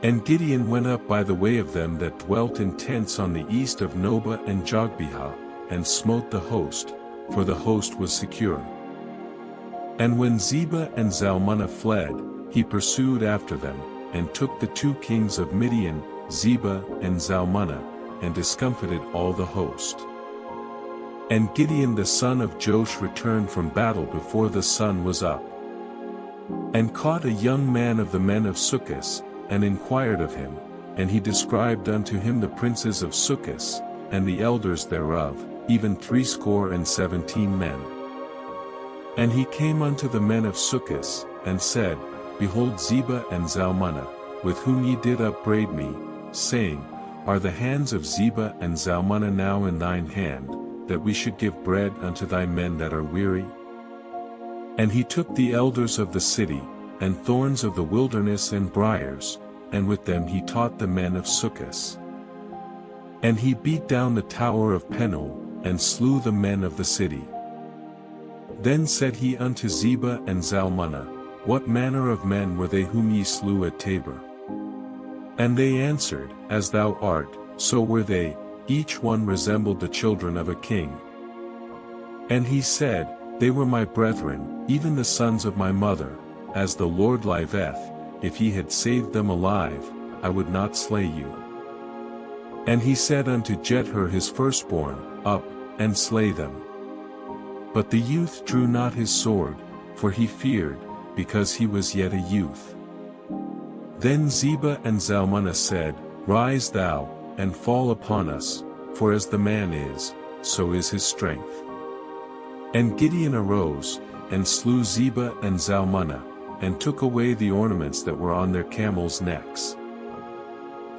And Gideon went up by the way of them that dwelt in tents on the east of Nobah and Jogbehah, and smote the host, for the host was secure. And when Zebah and Zalmunna fled, he pursued after them, and took the 2 kings of Midian, Zebah and Zalmunna, and discomfited all the host. And Gideon the son of Joash returned from battle before the sun was up, and caught a young man of the men of Succoth, and inquired of him, and he described unto him the princes of Succoth, and the elders thereof, even 17 men. And he came unto the men of Succoth, and said, Behold Zebah and Zalmunna, with whom ye did upbraid me, saying, Are the hands of Zebah and Zalmunna now in thine hand, that we should give bread unto thy men that are weary? And he took the elders of the city, and thorns of the wilderness and briars, and with them he taught the men of Succoth. And he beat down the tower of Penuel, and slew the men of the city. Then said he unto Zebah and Zalmunna, What manner of men were they whom ye slew at Tabor? And they answered, As thou art, so were they, each one resembled the children of a king. And he said, They were my brethren, even the sons of my mother, as the Lord liveth, if ye had saved them alive, I would not slay you. And he said unto Jether his firstborn, Up, and slay them. But the youth drew not his sword, for he feared, because he was yet a youth. Then Zebah and Zalmunna said, Rise thou, and fall upon us, for as the man is, so is his strength. And Gideon arose, and slew Zebah and Zalmunna, and took away the ornaments that were on their camels' necks.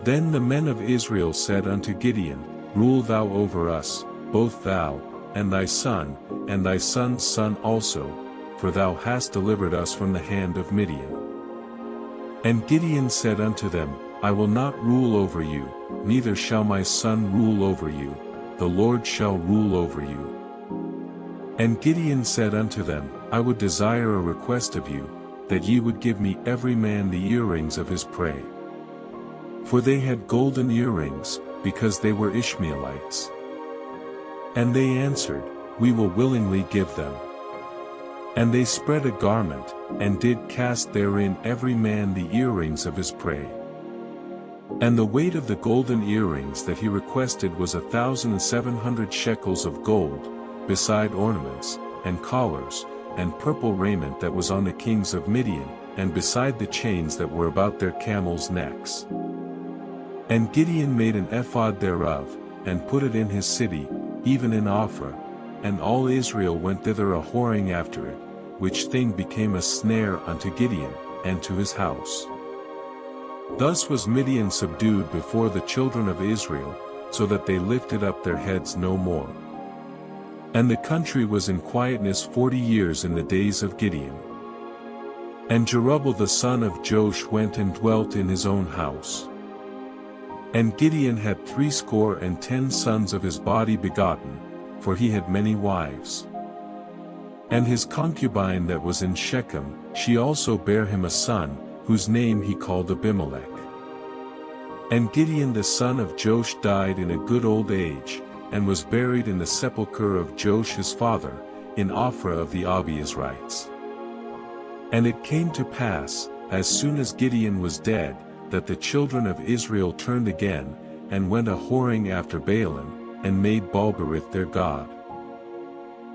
Then the men of Israel said unto Gideon, Rule thou over us, both thou, and thy son, and thy son's son also, for thou hast delivered us from the hand of Midian. And Gideon said unto them, I will not rule over you, neither shall my son rule over you, the Lord shall rule over you. And Gideon said unto them, I would desire a request of you, that ye would give me every man the earrings of his prey. For they had golden earrings, because they were Ishmaelites. And they answered, We will willingly give them. And they spread a garment, and did cast therein every man the earrings of his prey. And the weight of the golden earrings that he requested was 1,700 shekels of gold, beside ornaments, and collars, and purple raiment that was on the kings of Midian, and beside the chains that were about their camels' necks. And Gideon made an ephod thereof, and put it in his city, even in Ophrah, and all Israel went thither a-whoring after it, which thing became a snare unto Gideon, and to his house. Thus was Midian subdued before the children of Israel, so that they lifted up their heads no more. And the country was in quietness 40 years in the days of Gideon. And Jerubbaal the son of Joash went and dwelt in his own house. And Gideon had 70 sons of his body begotten, for he had many wives. And his concubine that was in Shechem, she also bare him a son, whose name he called Abimelech. And Gideon the son of Joash died in a good old age, and was buried in the sepulchre of Joash his father, in Ophrah of the Abiezrites. And it came to pass, as soon as Gideon was dead, that the children of Israel turned again, and went a-whoring after Baalim, and made Baal-berith their god.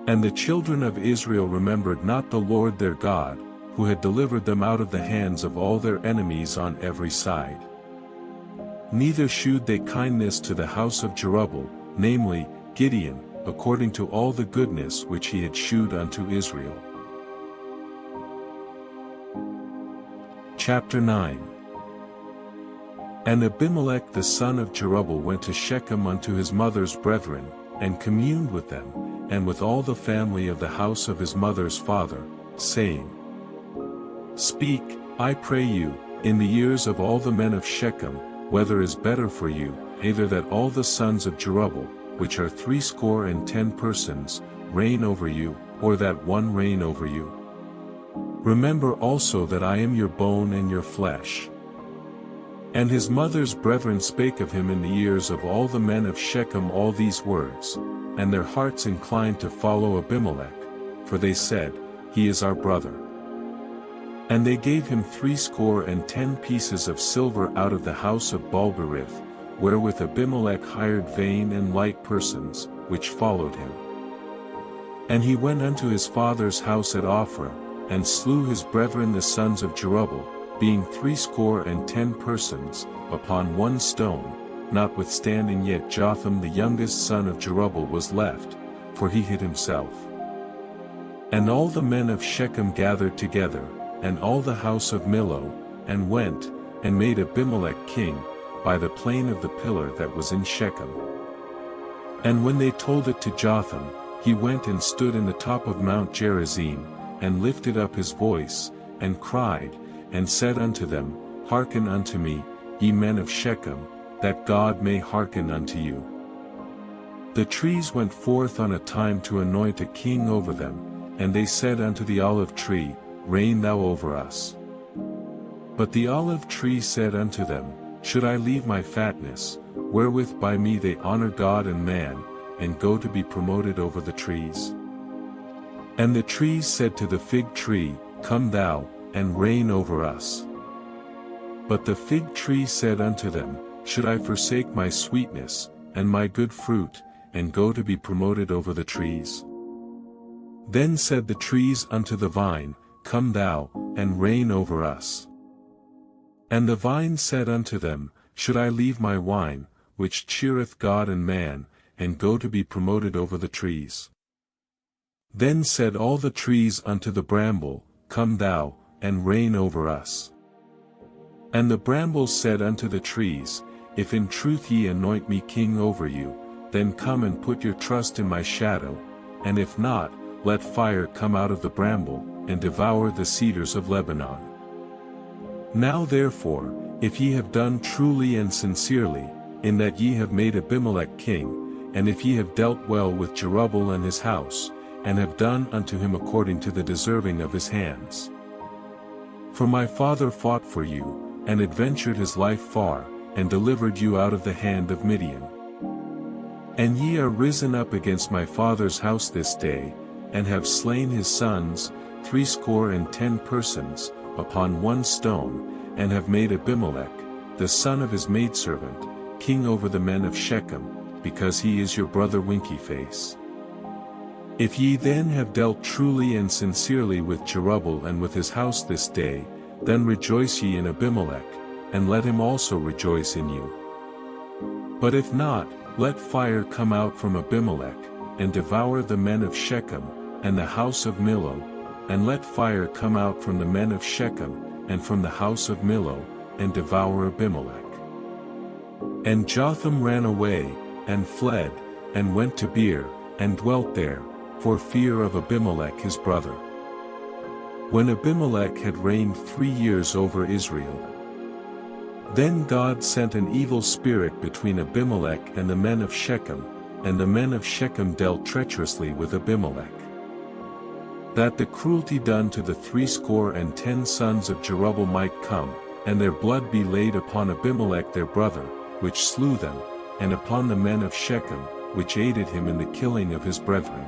And the children of Israel remembered not the Lord their God, who had delivered them out of the hands of all their enemies on every side. Neither shewed they kindness to the house of Jerubbaal, namely, Gideon, according to all the goodness which he had shewed unto Israel. Chapter 9. And Abimelech the son of Jerubbaal went to Shechem unto his mother's brethren, and communed with them, and with all the family of the house of his mother's father, saying, Speak, I pray you, in the ears of all the men of Shechem, whether is better for you, either that all the sons of Jerubbaal, which are 70 persons, reign over you, or that one reign over you. Remember also that I am your bone and your flesh. And his mother's brethren spake of him in the ears of all the men of Shechem all these words, and their hearts inclined to follow Abimelech, for they said, He is our brother. And they gave him 70 pieces of silver out of the house of Baal-berith, wherewith Abimelech hired vain and light persons, which followed him. And he went unto his father's house at Ophrah, and slew his brethren the sons of Jerubbaal, being 70 persons, upon one stone, notwithstanding yet Jotham the youngest son of Jerubbaal was left, for he hid himself. And all the men of Shechem gathered together, and all the house of Millo, and went, and made Abimelech king, by the plain of the pillar that was in Shechem. And when they told it to Jotham, he went and stood in the top of Mount Gerizim, and lifted up his voice, and cried, and said unto them, Hearken unto me, ye men of Shechem, that God may hearken unto you. The trees went forth on a time to anoint a king over them, and they said unto the olive tree, Reign thou over us. But the olive tree said unto them, Should I leave my fatness, wherewith by me they honor God and man, and go to be promoted over the trees? And the trees said to the fig tree, Come thou, and reign over us. But the fig tree said unto them, Should I forsake my sweetness, and my good fruit, and go to be promoted over the trees? Then said the trees unto the vine, Come thou, and reign over us. And the vine said unto them, Should I leave my wine, which cheereth God and man, and go to be promoted over the trees? Then said all the trees unto the bramble, Come thou, and reign over us. And the brambles said unto the trees, If in truth ye anoint me king over you, then come and put your trust in my shadow, and if not, let fire come out of the bramble, and devour the cedars of Lebanon. Now therefore, if ye have done truly and sincerely, in that ye have made Abimelech king, and if ye have dealt well with Jerubbaal and his house, and have done unto him according to the deserving of his hands. For my father fought for you, and adventured his life far, and delivered you out of the hand of Midian. And ye are risen up against my father's house this day, and have slain his sons, 60 persons, upon one stone, and have made Abimelech, the son of his maidservant, king over the men of Shechem, because he is your brother Winky-face. If ye then have dealt truly and sincerely with Jerubbaal and with his house this day, then rejoice ye in Abimelech, and let him also rejoice in you. But if not, let fire come out from Abimelech, and devour the men of Shechem, and the house of Millo, and let fire come out from the men of Shechem, and from the house of Millo, and devour Abimelech. And Jotham ran away, and fled, and went to Beer, and dwelt there, for fear of Abimelech his brother. When Abimelech had reigned 3 years over Israel, then God sent an evil spirit between Abimelech and the men of Shechem, and the men of Shechem dealt treacherously with Abimelech. That the cruelty done to the 60 sons of Jerubbaal might come, and their blood be laid upon Abimelech their brother, which slew them, and upon the men of Shechem, which aided him in the killing of his brethren.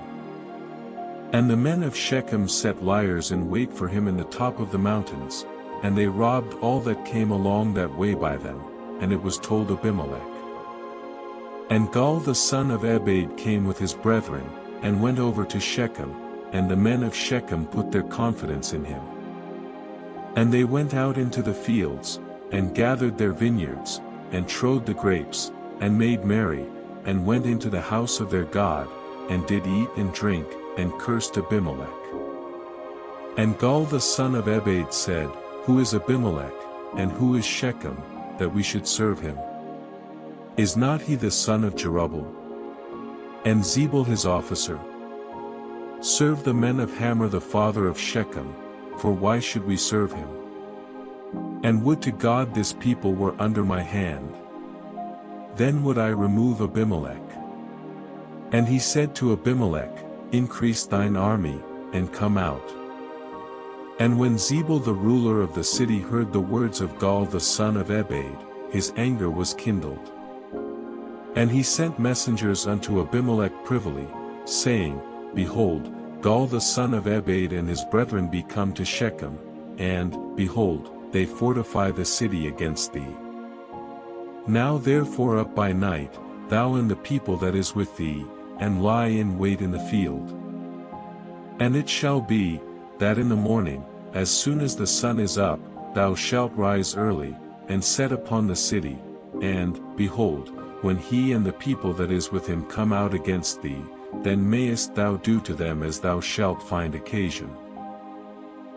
And the men of Shechem set liers in wait for him in the top of the mountains, and they robbed all that came along that way by them, and it was told Abimelech. And Gaal the son of Ebed came with his brethren, and went over to Shechem, and the men of Shechem put their confidence in him. And they went out into the fields, and gathered their vineyards, and trode the grapes, and made merry, and went into the house of their God, and did eat and drink, and cursed Abimelech. And Gaal the son of Ebed said, Who is Abimelech, and who is Shechem, that we should serve him? Is not he the son of Jerubbaal? And Zebul his officer? Serve the men of Hamor the father of Shechem, for why should we serve him? And would to God this people were under my hand. Then would I remove Abimelech. And he said to Abimelech, Increase thine army, and come out. And when Zebul the ruler of the city heard the words of Gaal the son of Ebed, his anger was kindled. And he sent messengers unto Abimelech privily, saying, Behold, Gaal the son of Ebed and his brethren be come to Shechem, and, behold, they fortify the city against thee. Now therefore up by night, thou and the people that is with thee, and lie in wait in the field. And it shall be, that in the morning, as soon as the sun is up, thou shalt rise early, and set upon the city, and, behold, when he and the people that is with him come out against thee, then mayest thou do to them as thou shalt find occasion.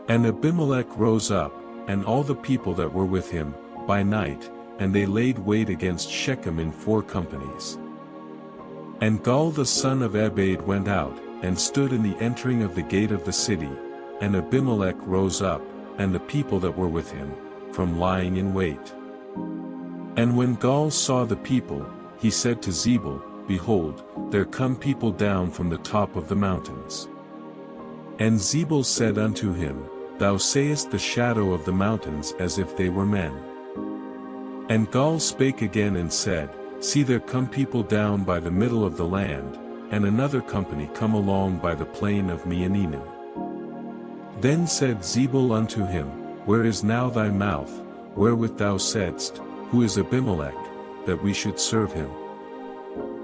And Abimelech rose up, and all the people that were with him, by night, and they laid wait against Shechem in 4 companies. And Gaal the son of Ebed went out, and stood in the entering of the gate of the city, and Abimelech rose up, and the people that were with him, from lying in wait. And when Gaal saw the people, he said to Zebul, Behold, there come people down from the top of the mountains. And Zebul said unto him, Thou sayest the shadow of the mountains as if they were men. And Gaal spake again and said, See, there come people down by the middle of the land, and another company come along by the plain of Meonenim. Then said Zebul unto him, Where is now thy mouth, wherewith thou saidst, Who is Abimelech, that we should serve him?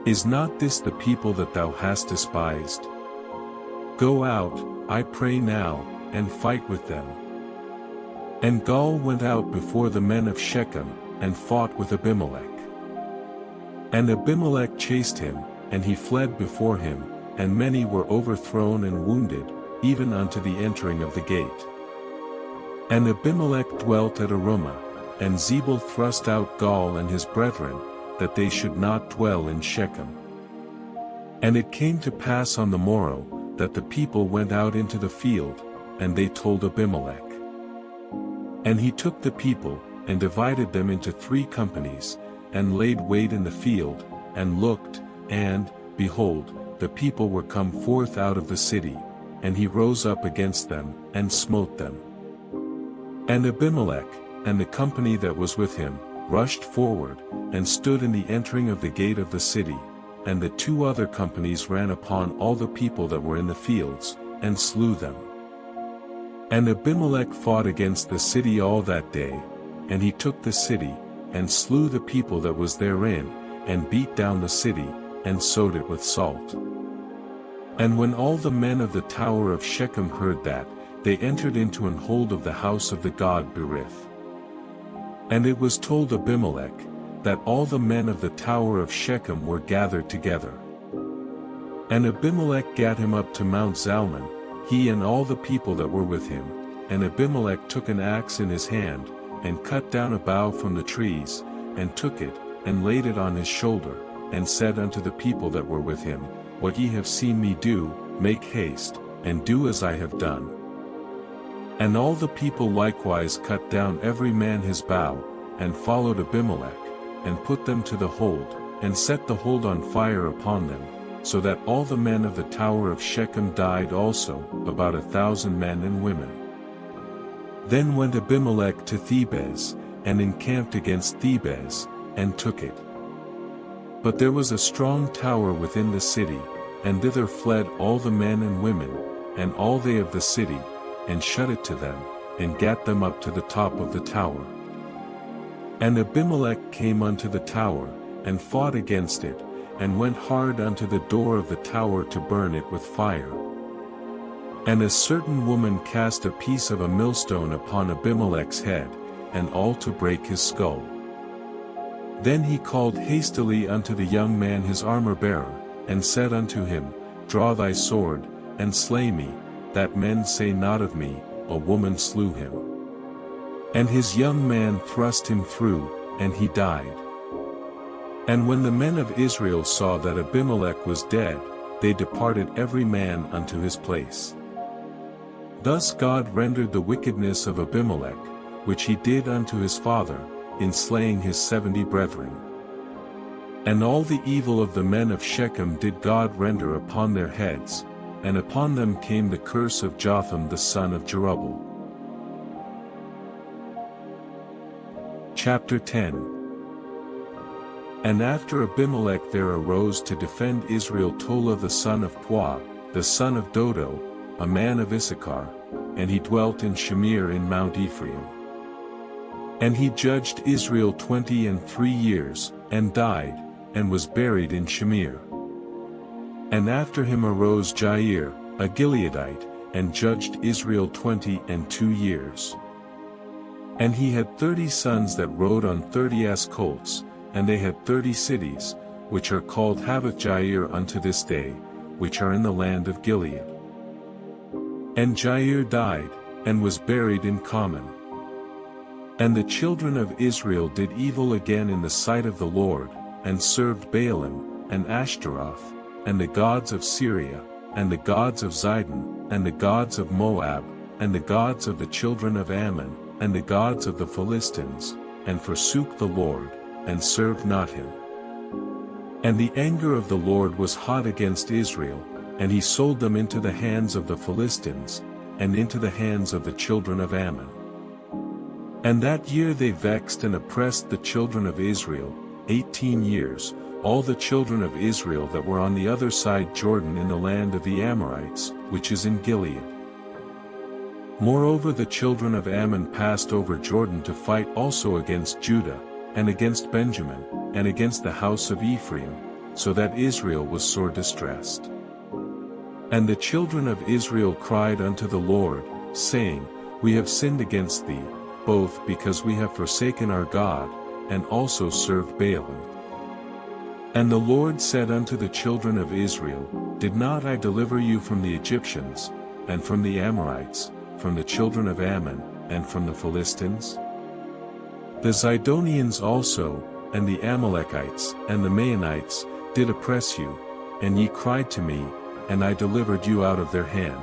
Is not this the people that thou hast despised? Go out, I pray now, and fight with them. And Gaal went out before the men of Shechem, and fought with Abimelech. And Abimelech chased him, and he fled before him, and many were overthrown and wounded, even unto the entering of the gate. And Abimelech dwelt at Arumah, and Zebul thrust out Gaal and his brethren, that they should not dwell in Shechem. And it came to pass on the morrow, that the people went out into the field, and they told Abimelech. And he took the people, and divided them into 3 companies, and laid wait in the field, and looked, and, behold, the people were come forth out of the city, and he rose up against them, and smote them. And Abimelech, and the company that was with him, rushed forward, and stood in the entering of the gate of the city, and the 2 other companies ran upon all the people that were in the fields, and slew them. And Abimelech fought against the city all that day, and he took the city, and slew the people that was therein, and beat down the city, and sowed it with salt. And when all the men of the tower of Shechem heard that, they entered into an hold of the house of the god Berith. And it was told Abimelech, that all the men of the tower of Shechem were gathered together. And Abimelech gat him up to Mount Zalmon, he and all the people that were with him, and Abimelech took an axe in his hand, and cut down a bough from the trees, and took it, and laid it on his shoulder, and said unto the people that were with him, What ye have seen me do, make haste, and do as I have done. And all the people likewise cut down every man his bough, and followed Abimelech, and put them to the hold, and set the hold on fire upon them, so that all the men of the tower of Shechem died also, about 1,000 men and women. Then went Abimelech to Thebez, and encamped against Thebez, and took it. But there was a strong tower within the city, and thither fled all the men and women, and all they of the city, and shut it to them, and gat them up to the top of the tower. And Abimelech came unto the tower, and fought against it, and went hard unto the door of the tower to burn it with fire. And a certain woman cast a piece of a millstone upon Abimelech's head, and all to break his skull. Then he called hastily unto the young man his armor-bearer, and said unto him, Draw thy sword, and slay me, that men say not of me, A woman slew him. And his young man thrust him through, and he died. And when the men of Israel saw that Abimelech was dead, they departed every man unto his place. Thus God rendered the wickedness of Abimelech, which he did unto his father, in slaying his 70 brethren. And all the evil of the men of Shechem did God render upon their heads, and upon them came the curse of Jotham the son of Jerubbaal. Chapter 10. And after Abimelech there arose to defend Israel Tola the son of Puah, the son of Dodo, a man of Issachar, and he dwelt in Shamir in Mount Ephraim. And he judged Israel 23 years, and died, and was buried in Shamir. And after him arose Jair, a Gileadite, and judged Israel 22 years. And he had 30 sons that rode on 30 ass colts, and they had 30 cities, which are called Havoth-Jair unto this day, which are in the land of Gilead. And Jair died, and was buried in Carmel. And the children of Israel did evil again in the sight of the Lord, and served Baalim, and Ashtaroth, and the gods of Syria, and the gods of Zidon, and the gods of Moab, and the gods of the children of Ammon, and the gods of the Philistines, and forsook the Lord, and served not him. And the anger of the Lord was hot against Israel, and he sold them into the hands of the Philistines, and into the hands of the children of Ammon. And that year they vexed and oppressed the children of Israel, 18 years, all the children of Israel that were on the other side Jordan in the land of the Amorites, which is in Gilead. Moreover the children of Ammon passed over Jordan to fight also against Judah, and against Benjamin, and against the house of Ephraim, so that Israel was sore distressed. And the children of Israel cried unto the Lord, saying, We have sinned against thee, both because we have forsaken our God, and also served Baalim. And the Lord said unto the children of Israel, Did not I deliver you from the Egyptians, and from the Amorites, from the children of Ammon, and from the Philistines? The Zidonians also, and the Amalekites, and the Maonites, did oppress you, and ye cried to me, and I delivered you out of their hand.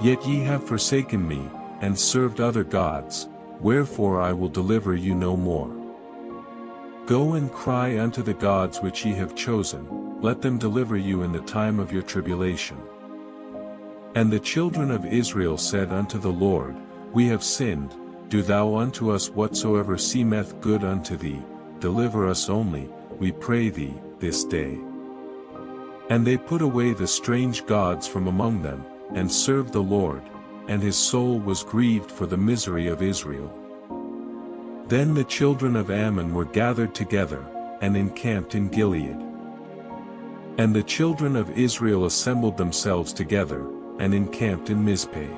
Yet ye have forsaken me, and served other gods, wherefore I will deliver you no more. Go and cry unto the gods which ye have chosen, let them deliver you in the time of your tribulation. And the children of Israel said unto the Lord, We have sinned, do thou unto us whatsoever seemeth good unto thee, deliver us only, we pray thee, this day. And they put away the strange gods from among them, and served the Lord, and his soul was grieved for the misery of Israel. Then the children of Ammon were gathered together, and encamped in Gilead. And the children of Israel assembled themselves together, and encamped in Mizpeh.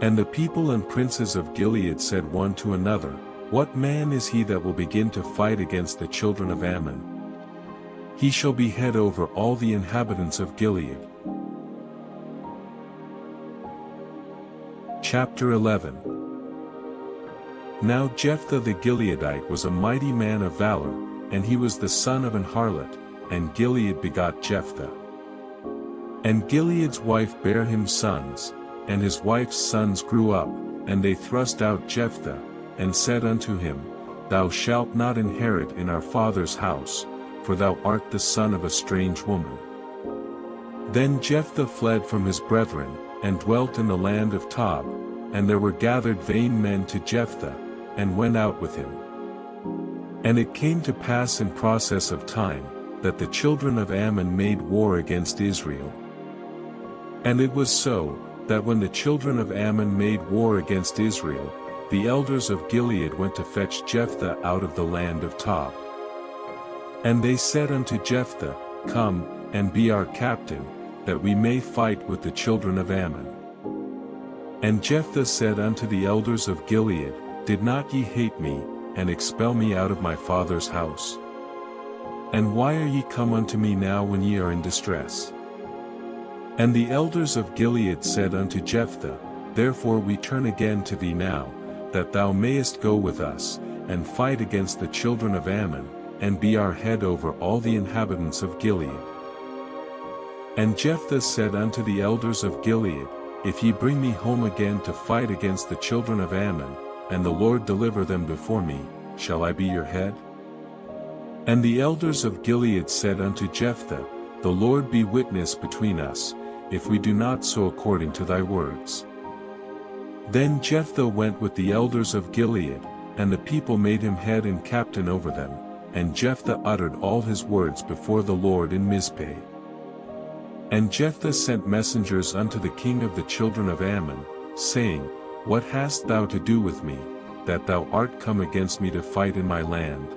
And the people and princes of Gilead said one to another, What man is he that will begin to fight against the children of Ammon? He shall be head over all the inhabitants of Gilead. Chapter 11. Now Jephthah the Gileadite was a mighty man of valor, and he was the son of an harlot, and Gilead begot Jephthah. And Gilead's wife bare him sons, and his wife's sons grew up, and they thrust out Jephthah, and said unto him, Thou shalt not inherit in our father's house, for thou art the son of a strange woman. Then Jephthah fled from his brethren, and dwelt in the land of Tob, and there were gathered vain men to Jephthah, and went out with him. And it came to pass in process of time, that the children of Ammon made war against Israel. And it was so, that when the children of Ammon made war against Israel, the elders of Gilead went to fetch Jephthah out of the land of Tob. And they said unto Jephthah, Come, and be our captain, that we may fight with the children of Ammon. And Jephthah said unto the elders of Gilead, Did not ye hate me, and expel me out of my father's house? And why are ye come unto me now when ye are in distress? And the elders of Gilead said unto Jephthah, Therefore we turn again to thee now, that thou mayest go with us, and fight against the children of Ammon, and be our head over all the inhabitants of Gilead. And Jephthah said unto the elders of Gilead, If ye bring me home again to fight against the children of Ammon, and the Lord deliver them before me, shall I be your head? And the elders of Gilead said unto Jephthah, The Lord be witness between us, if we do not so according to thy words. Then Jephthah went with the elders of Gilead, and the people made him head and captain over them, and Jephthah uttered all his words before the Lord in Mizpeh. And Jephthah sent messengers unto the king of the children of Ammon, saying, What hast thou to do with me, that thou art come against me to fight in my land?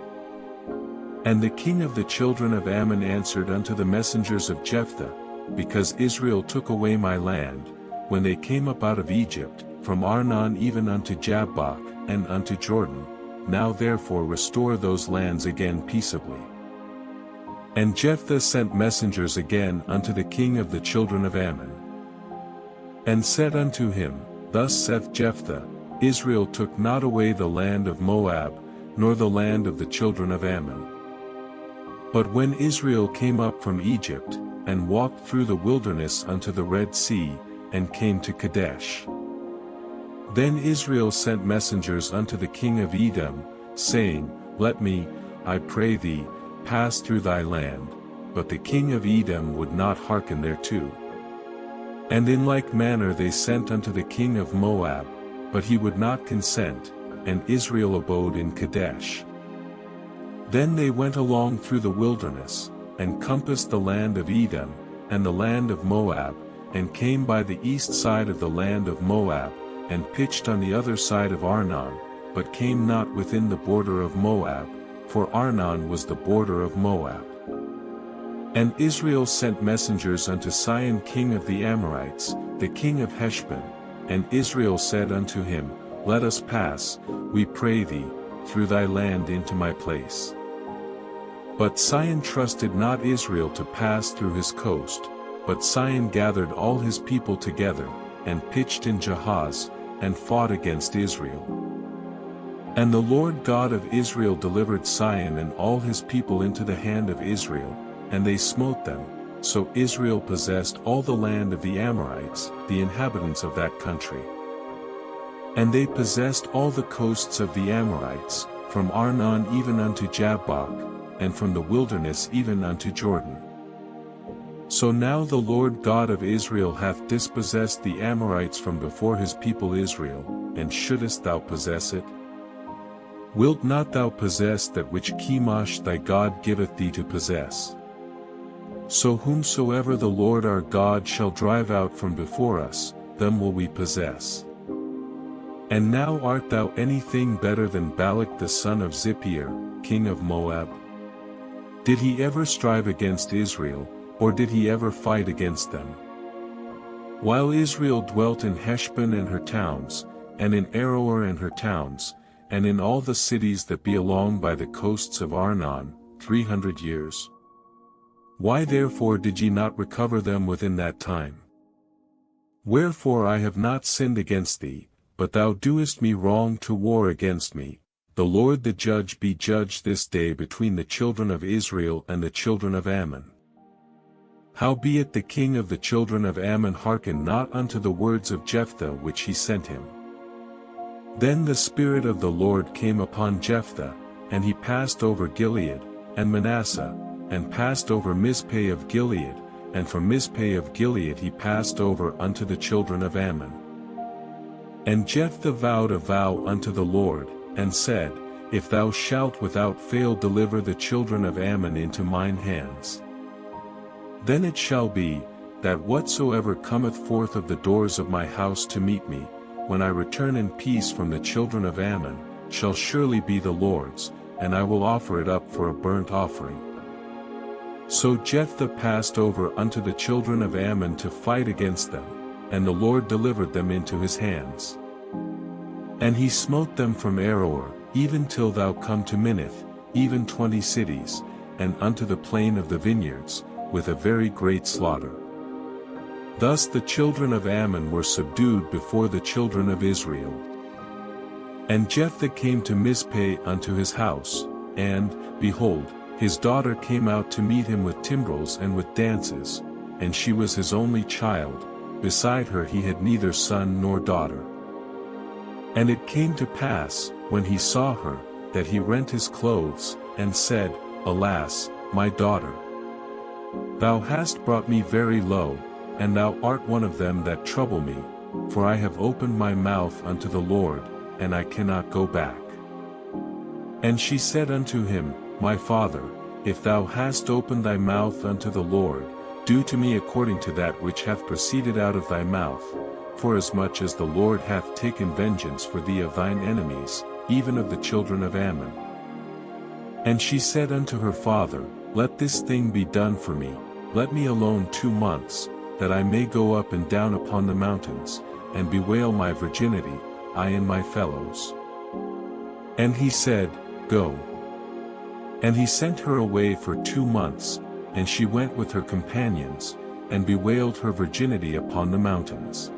And the king of the children of Ammon answered unto the messengers of Jephthah, Because Israel took away my land, when they came up out of Egypt, from Arnon even unto Jabbok, and unto Jordan, now therefore restore those lands again peaceably. And Jephthah sent messengers again unto the king of the children of Ammon, and said unto him, Thus saith Jephthah, Israel took not away the land of Moab, nor the land of the children of Ammon. But when Israel came up from Egypt, and walked through the wilderness unto the Red Sea, and came to Kadesh, then Israel sent messengers unto the king of Edom, saying, Let me, I pray thee, pass through thy land. But the king of Edom would not hearken thereto. And in like manner they sent unto the king of Moab, but he would not consent, and Israel abode in Kadesh. Then they went along through the wilderness, and compassed the land of Edom, and the land of Moab, and came by the east side of the land of Moab, and pitched on the other side of Arnon, but came not within the border of Moab, for Arnon was the border of Moab. And Israel sent messengers unto Sihon king of the Amorites, the king of Heshbon, and Israel said unto him, Let us pass, we pray thee, through thy land into my place. But Sihon trusted not Israel to pass through his coast, but Sihon gathered all his people together, and pitched in Jahaz, and fought against Israel. And the Lord God of Israel delivered Sihon and all his people into the hand of Israel, and they smote them, so Israel possessed all the land of the Amorites, the inhabitants of that country. And they possessed all the coasts of the Amorites, from Arnon even unto Jabbok, and from the wilderness even unto Jordan. So now the Lord God of Israel hath dispossessed the Amorites from before his people Israel, and shouldest thou possess it? Wilt not thou possess that which Chemosh thy God giveth thee to possess? So whomsoever the Lord our God shall drive out from before us, them will we possess. And now art thou anything better than Balak the son of Zippor, king of Moab? Did he ever strive against Israel, or did he ever fight against them? While Israel dwelt in Heshbon and her towns, and in Aroer and her towns, and in all the cities that be along by the coasts of Arnon, 300 years. Why therefore did ye not recover them within that time? Wherefore I have not sinned against thee, but thou doest me wrong to war against me. The Lord the judge be judged this day between the children of Israel and the children of Ammon. Howbeit the king of the children of Ammon hearkened not unto the words of Jephthah which he sent him. Then the Spirit of the Lord came upon Jephthah, and he passed over Gilead, and Manasseh, and passed over Mizpeh of Gilead, and from Mizpeh of Gilead he passed over unto the children of Ammon. And Jephthah vowed a vow unto the Lord, and said, If thou shalt without fail deliver the children of Ammon into mine hands, then it shall be, that whatsoever cometh forth of the doors of my house to meet me, when I return in peace from the children of Ammon, shall surely be the Lord's, and I will offer it up for a burnt offering. So Jephthah passed over unto the children of Ammon to fight against them, and the Lord delivered them into his hands. And he smote them from Aroer, even till thou come to Minnith, even 20 cities, and unto the plain of the vineyards, with a very great slaughter. Thus the children of Ammon were subdued before the children of Israel. And Jephthah came to Mizpeh unto his house, and, behold, his daughter came out to meet him with timbrels and with dances, and she was his only child, beside her he had neither son nor daughter. And it came to pass, when he saw her, that he rent his clothes, and said, Alas, my daughter! Thou hast brought me very low, and thou art one of them that trouble me, for I have opened my mouth unto the Lord, and I cannot go back. And she said unto him, My father, if thou hast opened thy mouth unto the Lord, do to me according to that which hath proceeded out of thy mouth, forasmuch as the Lord hath taken vengeance for thee of thine enemies, even of the children of Ammon. And she said unto her father, Let this thing be done for me, let me alone 2 months, that I may go up and down upon the mountains, and bewail my virginity, I and my fellows. And he said, Go. And he sent her away for 2 months, and she went with her companions, and bewailed her virginity upon the mountains.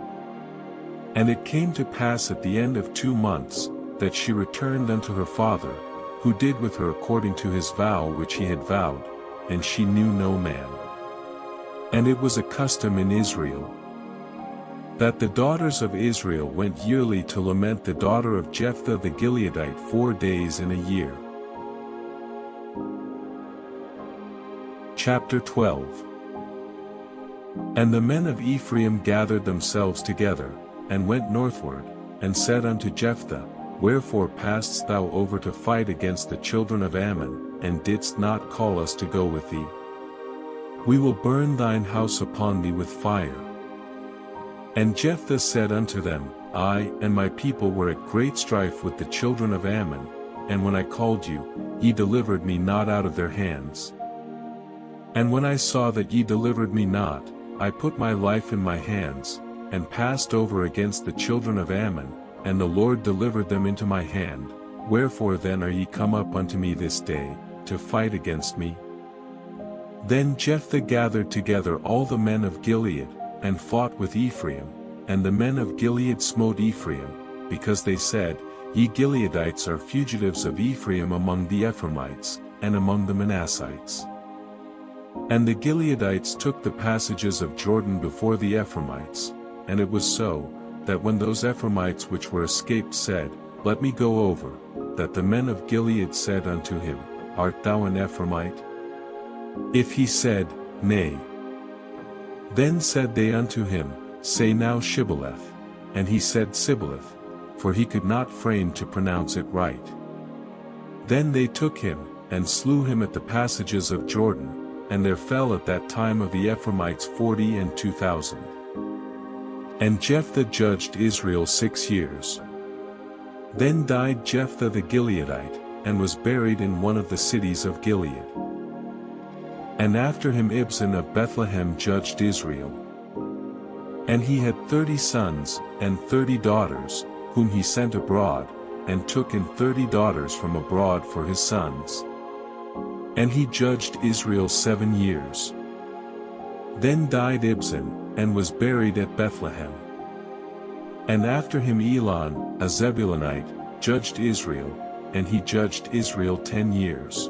And it came to pass at the end of 2 months, that she returned unto her father, who did with her according to his vow which he had vowed, and she knew no man. And it was a custom in Israel, that the daughters of Israel went yearly to lament the daughter of Jephthah the Gileadite 4 days in a year. Chapter 12. And the men of Ephraim gathered themselves together, and went northward, and said unto Jephthah, Wherefore passedst thou over to fight against the children of Ammon, and didst not call us to go with thee? We will burn thine house upon thee with fire. And Jephthah said unto them, I and my people were at great strife with the children of Ammon, and when I called you, ye delivered me not out of their hands. And when I saw that ye delivered me not, I put my life in my hands, and passed over against the children of Ammon, and the Lord delivered them into my hand. Wherefore then are ye come up unto me this day, to fight against me? Then Jephthah gathered together all the men of Gilead, and fought with Ephraim, and the men of Gilead smote Ephraim, because they said, Ye Gileadites are fugitives of Ephraim among the Ephraimites, and among the Manassites. And the Gileadites took the passages of Jordan before the Ephraimites, and it was so, that when those Ephraimites which were escaped said, Let me go over, that the men of Gilead said unto him, Art thou an Ephraimite? If he said, Nay. Then said they unto him, Say now Shibboleth. And he said Sibboleth, for he could not frame to pronounce it right. Then they took him, and slew him at the passages of Jordan, and there fell at that time of the Ephraimites 42,000. And Jephthah judged Israel 6 years. Then died Jephthah the Gileadite, and was buried in one of the cities of Gilead. And after him Ibzan of Bethlehem judged Israel. And he had 30 sons, and 30 daughters, whom he sent abroad, and took in 30 daughters from abroad for his sons. And he judged Israel 7 years. Then died Ibzan, and was buried at Bethlehem. And after him Elon, a Zebulunite, judged Israel, and he judged Israel 10 years.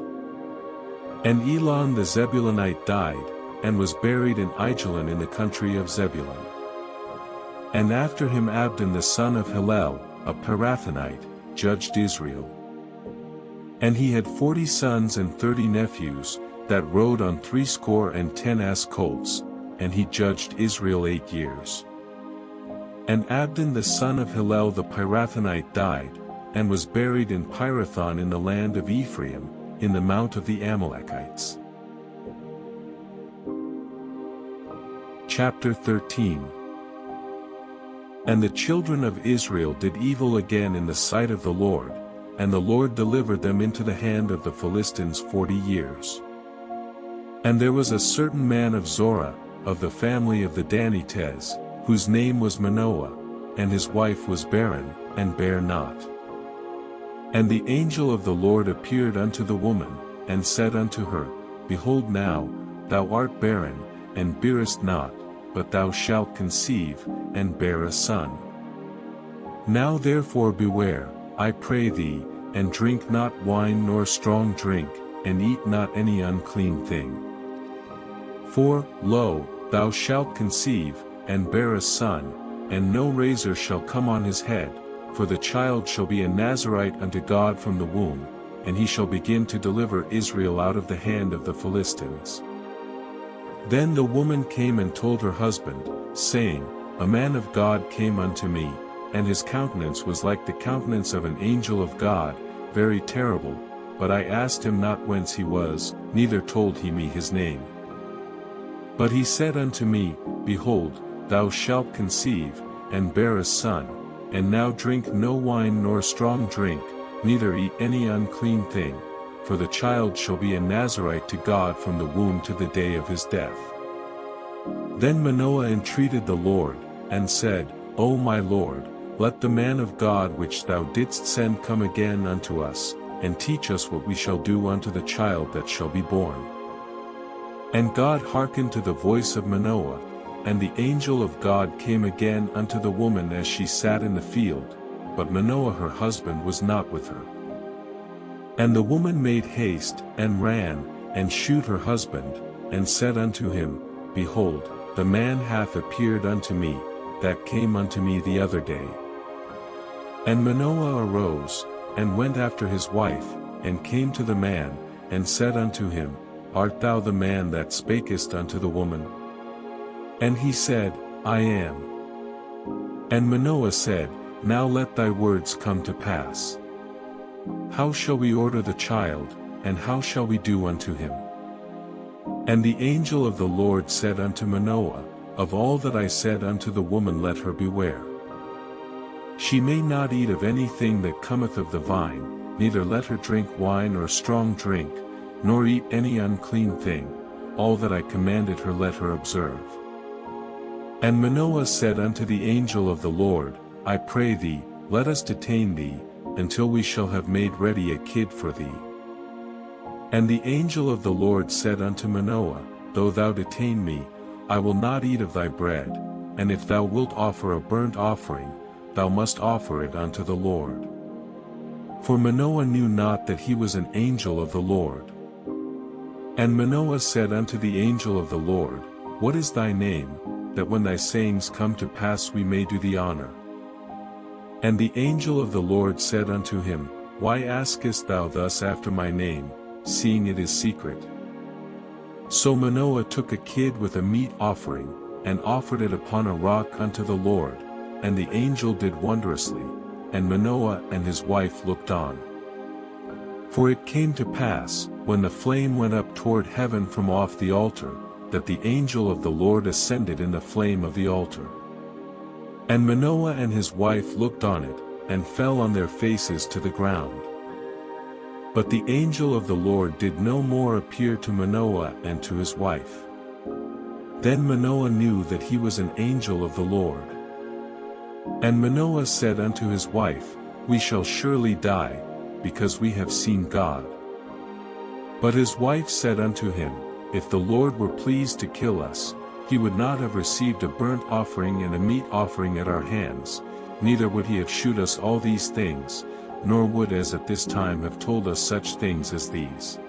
And Elon the Zebulunite died, and was buried in Aijalon in the country of Zebulun. And after him Abdon the son of Hillel, a Pirathonite, judged Israel. And he had 40 sons and 30 nephews, that rode on 70 ass colts, and he judged Israel 8 years. And Abdon the son of Hillel the Pirathonite died, and was buried in Pirathon in the land of Ephraim, in the mount of the Amalekites. Chapter 13. And the children of Israel did evil again in the sight of the Lord, and the Lord delivered them into the hand of the Philistines 40 years. And there was a certain man of Zorah, of the family of the Danites, whose name was Manoah, and his wife was barren, and bare not. And the angel of the Lord appeared unto the woman, and said unto her, Behold now, thou art barren, and bearest not, but thou shalt conceive, and bear a son. Now therefore beware, I pray thee, and drink not wine nor strong drink, and eat not any unclean thing. For, lo, thou shalt conceive, and bear a son, and no razor shall come on his head, for the child shall be a Nazarite unto God from the womb, and he shall begin to deliver Israel out of the hand of the Philistines. Then the woman came and told her husband, saying, A man of God came unto me, and his countenance was like the countenance of an angel of God, very terrible, but I asked him not whence he was, neither told he me his name. But he said unto me, Behold, thou shalt conceive, and bear a son, and now drink no wine nor strong drink, neither eat any unclean thing, for the child shall be a Nazarite to God from the womb to the day of his death. Then Manoah entreated the Lord, and said, O my Lord, let the man of God which thou didst send come again unto us, and teach us what we shall do unto the child that shall be born. And God hearkened to the voice of Manoah, and the angel of God came again unto the woman as she sat in the field, but Manoah her husband was not with her. And the woman made haste, and ran, and shewed her husband, and said unto him, Behold, the man hath appeared unto me, that came unto me the other day. And Manoah arose, and went after his wife, and came to the man, and said unto him, Art thou the man that spakest unto the woman? And he said, I am. And Manoah said, Now let thy words come to pass. How shall we order the child, and how shall we do unto him? And the angel of the Lord said unto Manoah, Of all that I said unto the woman let her beware. She may not eat of anything that cometh of the vine, neither let her drink wine or strong drink, nor eat any unclean thing, all that I commanded her let her observe. And Manoah said unto the angel of the Lord, I pray thee, let us detain thee, until we shall have made ready a kid for thee. And the angel of the Lord said unto Manoah, Though thou detain me, I will not eat of thy bread, and if thou wilt offer a burnt offering, thou must offer it unto the Lord. For Manoah knew not that he was an angel of the Lord. And Manoah said unto the angel of the Lord, What is thy name, that when thy sayings come to pass we may do thee honor? And the angel of the Lord said unto him, Why askest thou thus after my name, seeing it is secret? So Manoah took a kid with a meat offering, and offered it upon a rock unto the Lord, and the angel did wondrously, and Manoah and his wife looked on. For it came to pass, when the flame went up toward heaven from off the altar, that the angel of the Lord ascended in the flame of the altar. And Manoah and his wife looked on it, and fell on their faces to the ground. But the angel of the Lord did no more appear to Manoah and to his wife. Then Manoah knew that he was an angel of the Lord. And Manoah said unto his wife, We shall surely die, because we have seen God. But his wife said unto him, If the Lord were pleased to kill us, he would not have received a burnt offering and a meat offering at our hands, neither would he have shewed us all these things, nor would as at this time have told us such things as these.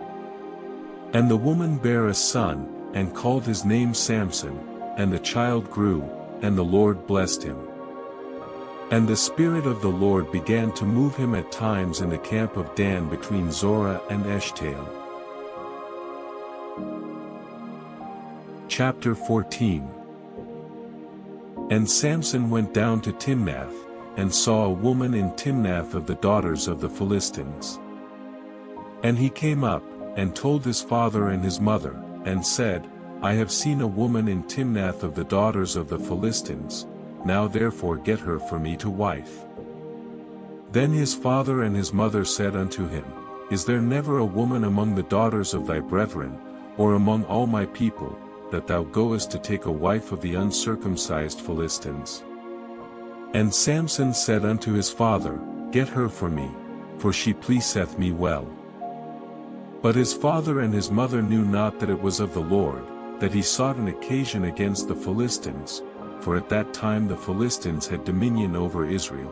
And the woman bare a son, and called his name Samson, and the child grew, and the Lord blessed him. And the Spirit of the Lord began to move him at times in the camp of Dan between Zorah and Eshtaol. Chapter 14. And Samson went down to Timnath, and saw a woman in Timnath of the daughters of the Philistines. And he came up, and told his father and his mother, and said, I have seen a woman in Timnath of the daughters of the Philistines, now therefore get her for me to wife. Then his father and his mother said unto him, Is there never a woman among the daughters of thy brethren, or among all my people, that thou goest to take a wife of the uncircumcised Philistines? And Samson said unto his father, Get her for me, for she pleaseth me well. But his father and his mother knew not that it was of the Lord, that he sought an occasion against the Philistines, for at that time the Philistines had dominion over Israel.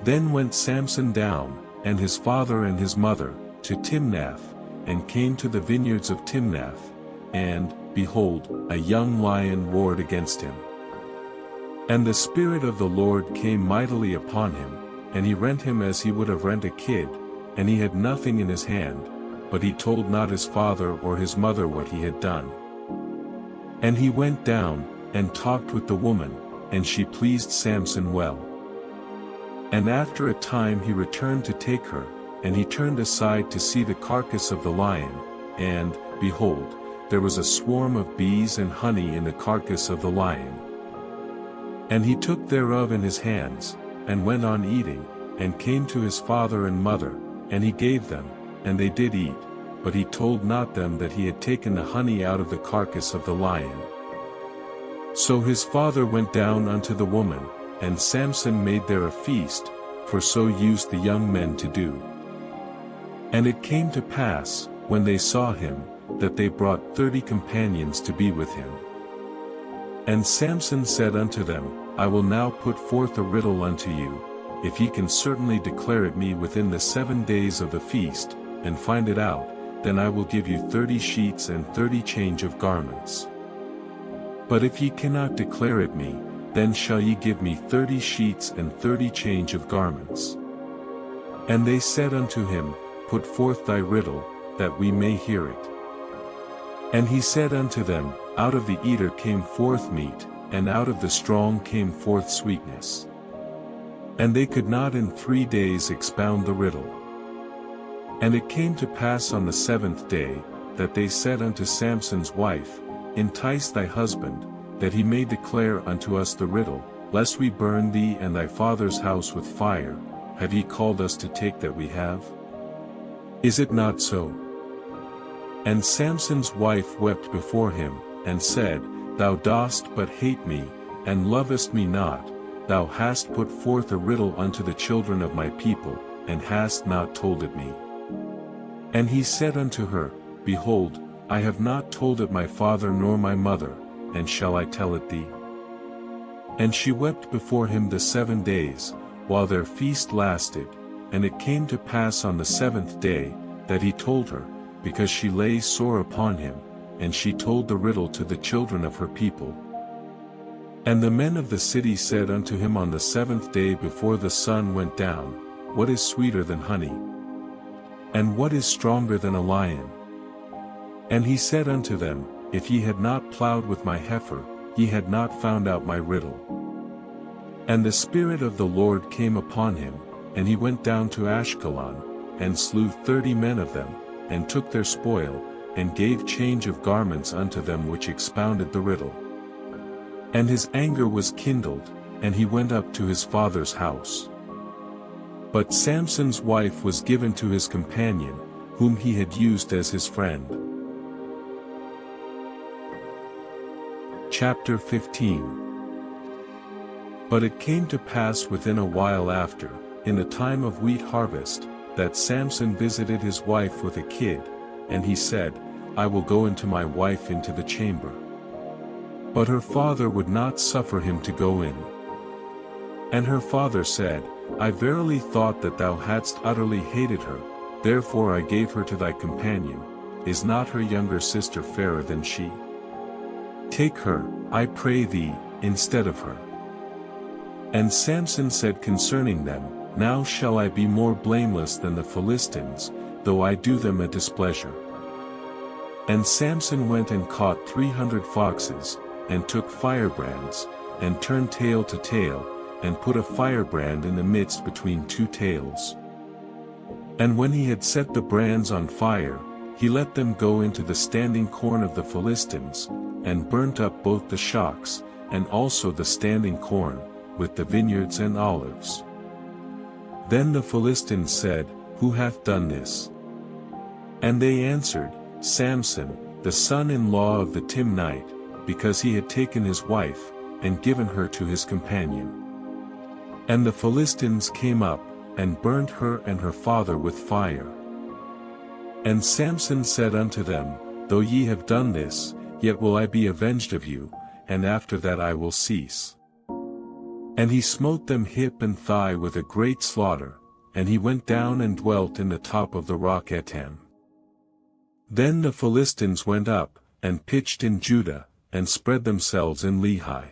Then went Samson down, and his father and his mother, to Timnath, and came to the vineyards of Timnath, and, behold, a young lion roared against him. And the Spirit of the Lord came mightily upon him, and he rent him as he would have rent a kid, and he had nothing in his hand, but he told not his father or his mother what he had done. And he went down, and talked with the woman, and she pleased Samson well. And after a time he returned to take her, and he turned aside to see the carcass of the lion, and, behold, there was a swarm of bees and honey in the carcass of the lion. And he took thereof in his hands, and went on eating, and came to his father and mother, and he gave them, and they did eat, but he told not them that he had taken the honey out of the carcass of the lion. So his father went down unto the woman, and Samson made there a feast, for so used the young men to do. And it came to pass, when they saw him, that they brought 30 companions to be with him. And Samson said unto them, I will now put forth a riddle unto you, if ye can certainly declare it me within the 7 days of the feast, and find it out, then I will give you 30 sheets and 30 change of garments. But if ye cannot declare it me, then shall ye give me 30 sheets and 30 change of garments. And they said unto him, Put forth thy riddle, that we may hear it. And he said unto them, Out of the eater came forth meat, and out of the strong came forth sweetness. And they could not in 3 days expound the riddle. And it came to pass on the 7th day, that they said unto Samson's wife, Entice thy husband, that he may declare unto us the riddle, lest we burn thee and thy father's house with fire. Have ye called us to take that we have? Is it not so? And Samson's wife wept before him, and said, Thou dost but hate me, and lovest me not. Thou hast put forth a riddle unto the children of my people, and hast not told it me. And he said unto her, Behold, I have not told it my father nor my mother, and shall I tell it thee? And she wept before him the 7 days, while their feast lasted, and it came to pass on the 7th day, that he told her, because she lay sore upon him, and she told the riddle to the children of her people. And the men of the city said unto him on the 7th day before the sun went down, What is sweeter than honey? And what is stronger than a lion? And he said unto them, If ye had not plowed with my heifer, ye had not found out my riddle. And the Spirit of the Lord came upon him, and he went down to Ashkelon, and slew 30 men of them, and took their spoil, and gave change of garments unto them which expounded the riddle. And his anger was kindled, and he went up to his father's house. But Samson's wife was given to his companion, whom he had used as his friend. Chapter 15. But it came to pass within a while after, in the time of wheat harvest, that Samson visited his wife with a kid, and he said, I will go into my wife into the chamber. But her father would not suffer him to go in. And her father said, I verily thought that thou hadst utterly hated her, therefore I gave her to thy companion. Is not her younger sister fairer than she? Take her, I pray thee, instead of her. And Samson said concerning them, Now shall I be more blameless than the Philistines, though I do them a displeasure. And Samson went and caught 300 foxes, and took firebrands, and turned tail to tail, and put a firebrand in the midst between two tails. And when he had set the brands on fire, he let them go into the standing corn of the Philistines, and burnt up both the shocks, and also the standing corn, with the vineyards and olives. Then the Philistines said, Who hath done this? And they answered, Samson, the son-in-law of the Timnite, because he had taken his wife, and given her to his companion. And the Philistines came up, and burnt her and her father with fire. And Samson said unto them, Though ye have done this, yet will I be avenged of you, and after that I will cease. And he smote them hip and thigh with a great slaughter, and he went down and dwelt in the top of the rock Etam. Then the Philistines went up, and pitched in Judah, and spread themselves in Lehi.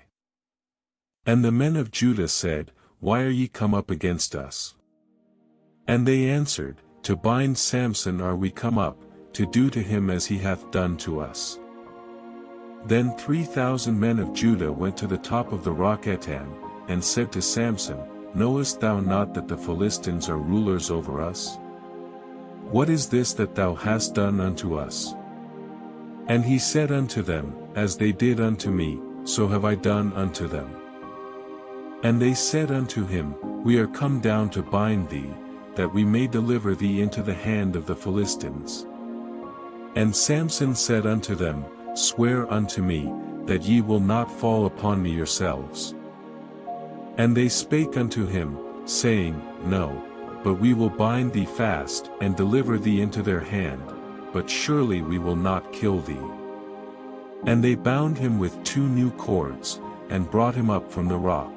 And the men of Judah said, Why are ye come up against us? And they answered, To bind Samson are we come up, to do to him as he hath done to us. Then 3,000 men of Judah went to the top of the rock Etam, and said to Samson, Knowest thou not that the Philistines are rulers over us? What is this that thou hast done unto us? And he said unto them, As they did unto me, so have I done unto them. And they said unto him, We are come down to bind thee, that we may deliver thee into the hand of the Philistines. And Samson said unto them, Swear unto me, that ye will not fall upon me yourselves. And they spake unto him, saying, No, but we will bind thee fast, and deliver thee into their hand, but surely we will not kill thee. And they bound him with 2 new cords, and brought him up from the rock.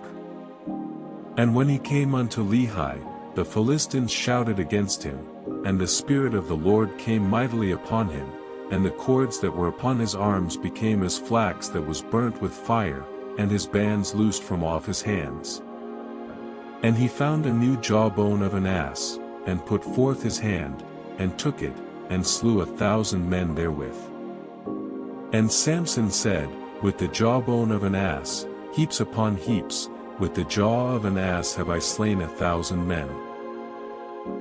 And when he came unto Lehi, the Philistines shouted against him, and the Spirit of the Lord came mightily upon him, and the cords that were upon his arms became as flax that was burnt with fire, and his bands loosed from off his hands. And he found a new jawbone of an ass, and put forth his hand, and took it, and slew 1,000 men therewith. And Samson said, With the jawbone of an ass, heaps upon heaps, with the jaw of an ass have I slain 1,000 men.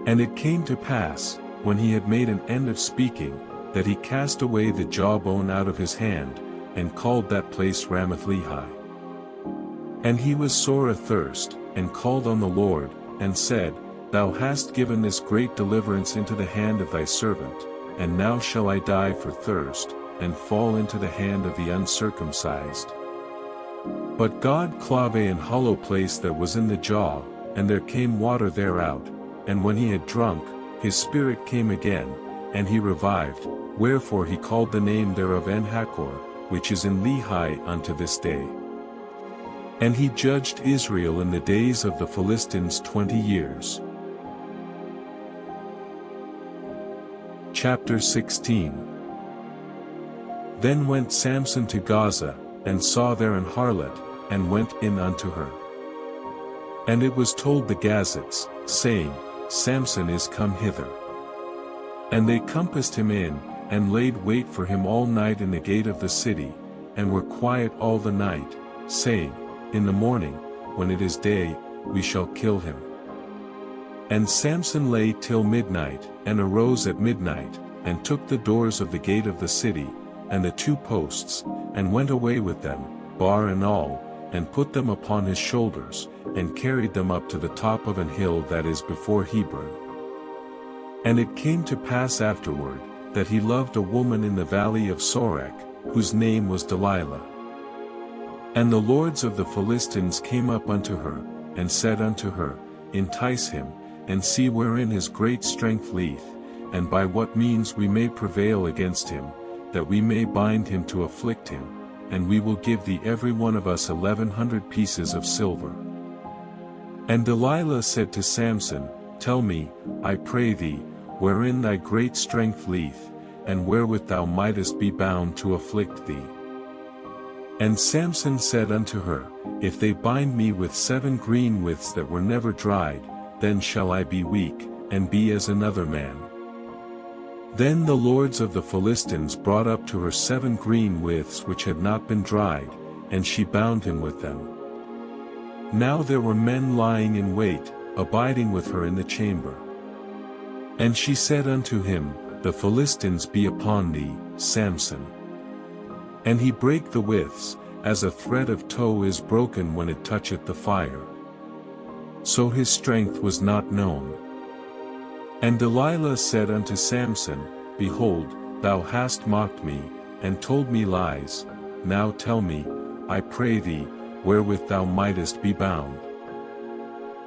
And it came to pass, when he had made an end of speaking, that he cast away the jawbone out of his hand, and called that place Ramath-Lehi. And he was sore athirst, and called on the Lord, and said, Thou hast given this great deliverance into the hand of thy servant, and now shall I die for thirst, and fall into the hand of the uncircumcised. But God clave an hollow place that was in the jaw, and there came water thereout, and when he had drunk, his spirit came again, and he revived, wherefore he called the name thereof En-Hakkore, which is in Lehi unto this day. And he judged Israel in the days of the Philistines 20 years. Chapter 16. Then went Samson to Gaza, and saw there an harlot, and went in unto her. And it was told the Gazites, saying, Samson is come hither. And they compassed him in, and laid wait for him all night in the gate of the city, and were quiet all the night, saying, In the morning, when it is day, we shall kill him. And Samson lay till midnight, and arose at midnight, and took the doors of the gate of the city, and the 2 posts, and went away with them, bar and all, and put them upon his shoulders, and carried them up to the top of an hill that is before Hebron. And it came to pass afterward, that he loved a woman in the valley of Sorek, whose name was Delilah. And the lords of the Philistines came up unto her, and said unto her, Entice him, and see wherein his great strength lieth, and by what means we may prevail against him, that we may bind him to afflict him, and we will give thee every one of us 1,100 pieces of silver. And Delilah said to Samson, Tell me, I pray thee, wherein thy great strength lieth, and wherewith thou mightest be bound to afflict thee. And Samson said unto her, If they bind me with 7 green withs that were never dried, then shall I be weak, and be as another man. Then the lords of the Philistines brought up to her 7 green withs which had not been dried, and she bound him with them. Now there were men lying in wait, abiding with her in the chamber. And she said unto him, The Philistines be upon thee, Samson. And he brake the withs, as a thread of tow is broken when it toucheth the fire. So his strength was not known. And Delilah said unto Samson, Behold, thou hast mocked me, and told me lies. Now tell me, I pray thee, wherewith thou mightest be bound.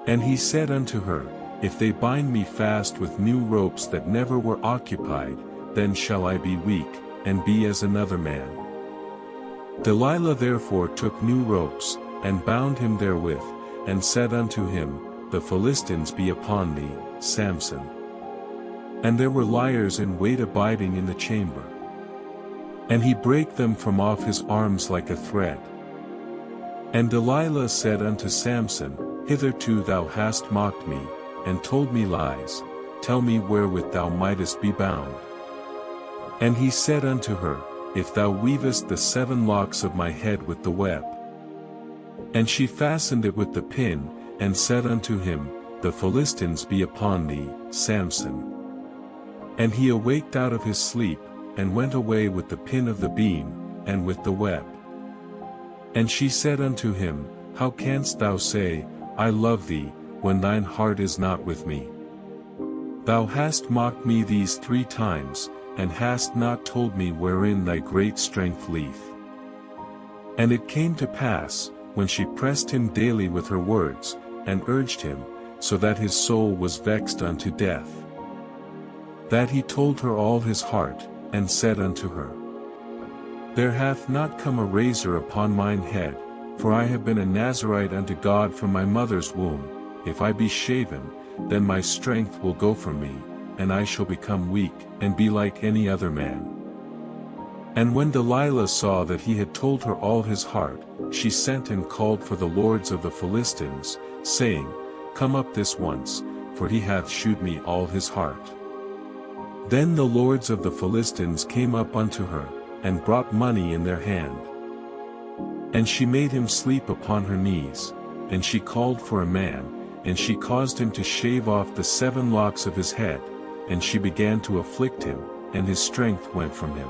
And he said unto her, If they bind me fast with new ropes that never were occupied, then shall I be weak, and be as another man. Delilah therefore took new ropes, and bound him therewith, and said unto him, The Philistines be upon thee, Samson. And there were liers in wait abiding in the chamber. And he brake them from off his arms like a thread. And Delilah said unto Samson, Hitherto thou hast mocked me, and told me lies. Tell me wherewith thou mightest be bound. And he said unto her, If thou weavest the 7 locks of my head with the web. And she fastened it with the pin, and said unto him, The Philistines be upon thee, Samson. And he awaked out of his sleep, and went away with the pin of the beam, and with the web. And she said unto him, How canst thou say, I love thee, when thine heart is not with me? Thou hast mocked me these 3 times, and hast not told me wherein thy great strength lieth. And it came to pass, when she pressed him daily with her words, and urged him, so that his soul was vexed unto death, that he told her all his heart, and said unto her, There hath not come a razor upon mine head, for I have been a Nazarite unto God from my mother's womb. If I be shaven, then my strength will go from me, and I shall become weak, and be like any other man. And when Delilah saw that he had told her all his heart, she sent and called for the lords of the Philistines, saying, Come up this once, for he hath shewed me all his heart. Then the lords of the Philistines came up unto her, and brought money in their hand. And she made him sleep upon her knees, and she called for a man, and she caused him to shave off the 7 locks of his head, and she began to afflict him, and his strength went from him.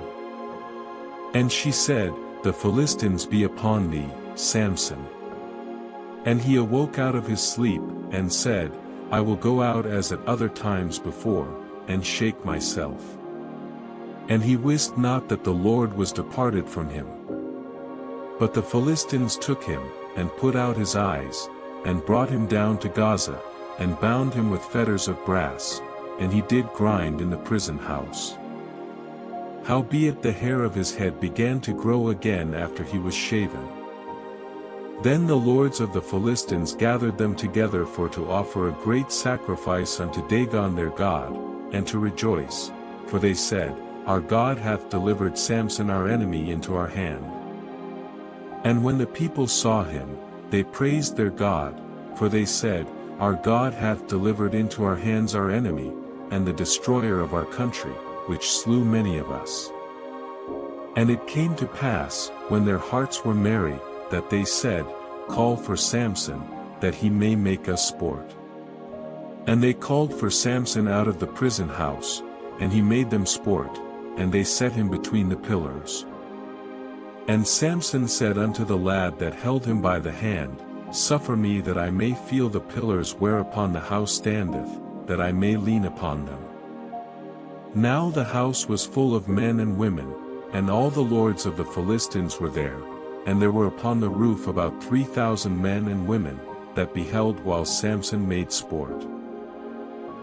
And she said, The Philistines be upon thee, Samson. And he awoke out of his sleep, and said, I will go out as at other times before, and shake myself. And he wist not that the Lord was departed from him. But the Philistines took him, and put out his eyes, and brought him down to Gaza, and bound him with fetters of brass, and he did grind in the prison house. Howbeit the hair of his head began to grow again after he was shaven. Then the lords of the Philistines gathered them together for to offer a great sacrifice unto Dagon their god, and to rejoice, for they said, Our God hath delivered Samson our enemy into our hand. And when the people saw him, they praised their God, for they said, Our God hath delivered into our hands our enemy, and the destroyer of our country, which slew many of us. And it came to pass, when their hearts were merry, that they said, Call for Samson, that he may make us sport. And they called for Samson out of the prison house, and he made them sport, and they set him between the pillars. And Samson said unto the lad that held him by the hand, Suffer me that I may feel the pillars whereupon the house standeth, that I may lean upon them. Now the house was full of men and women, and all the lords of the Philistines were there, and there were upon the roof about 3,000 men and women, that beheld while Samson made sport.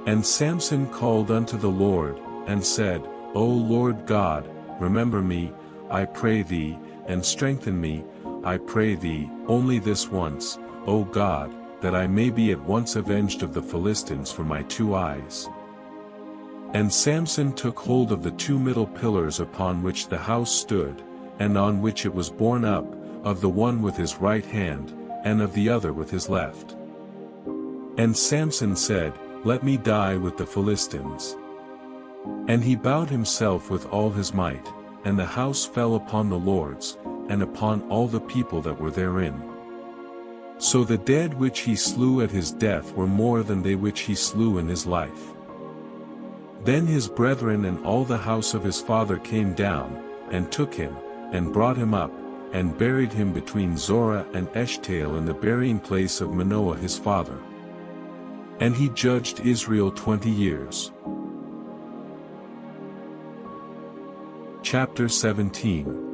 And Samson called unto the Lord, and said, O Lord God, remember me, I pray thee, and strengthen me, I pray thee, only this once, O God, that I may be at once avenged of the Philistines for my 2 eyes. And Samson took hold of the 2 middle pillars upon which the house stood, and on which it was borne up, of the one with his right hand, and of the other with his left. And Samson said, Let me die with the Philistines. And he bowed himself with all his might, and the house fell upon the lords, and upon all the people that were therein. So the dead which he slew at his death were more than they which he slew in his life. Then his brethren and all the house of his father came down, and took him, and brought him up, and buried him between Zorah and Eshtaol in the burying place of Manoah his father. And he judged Israel 20 years. Chapter 17.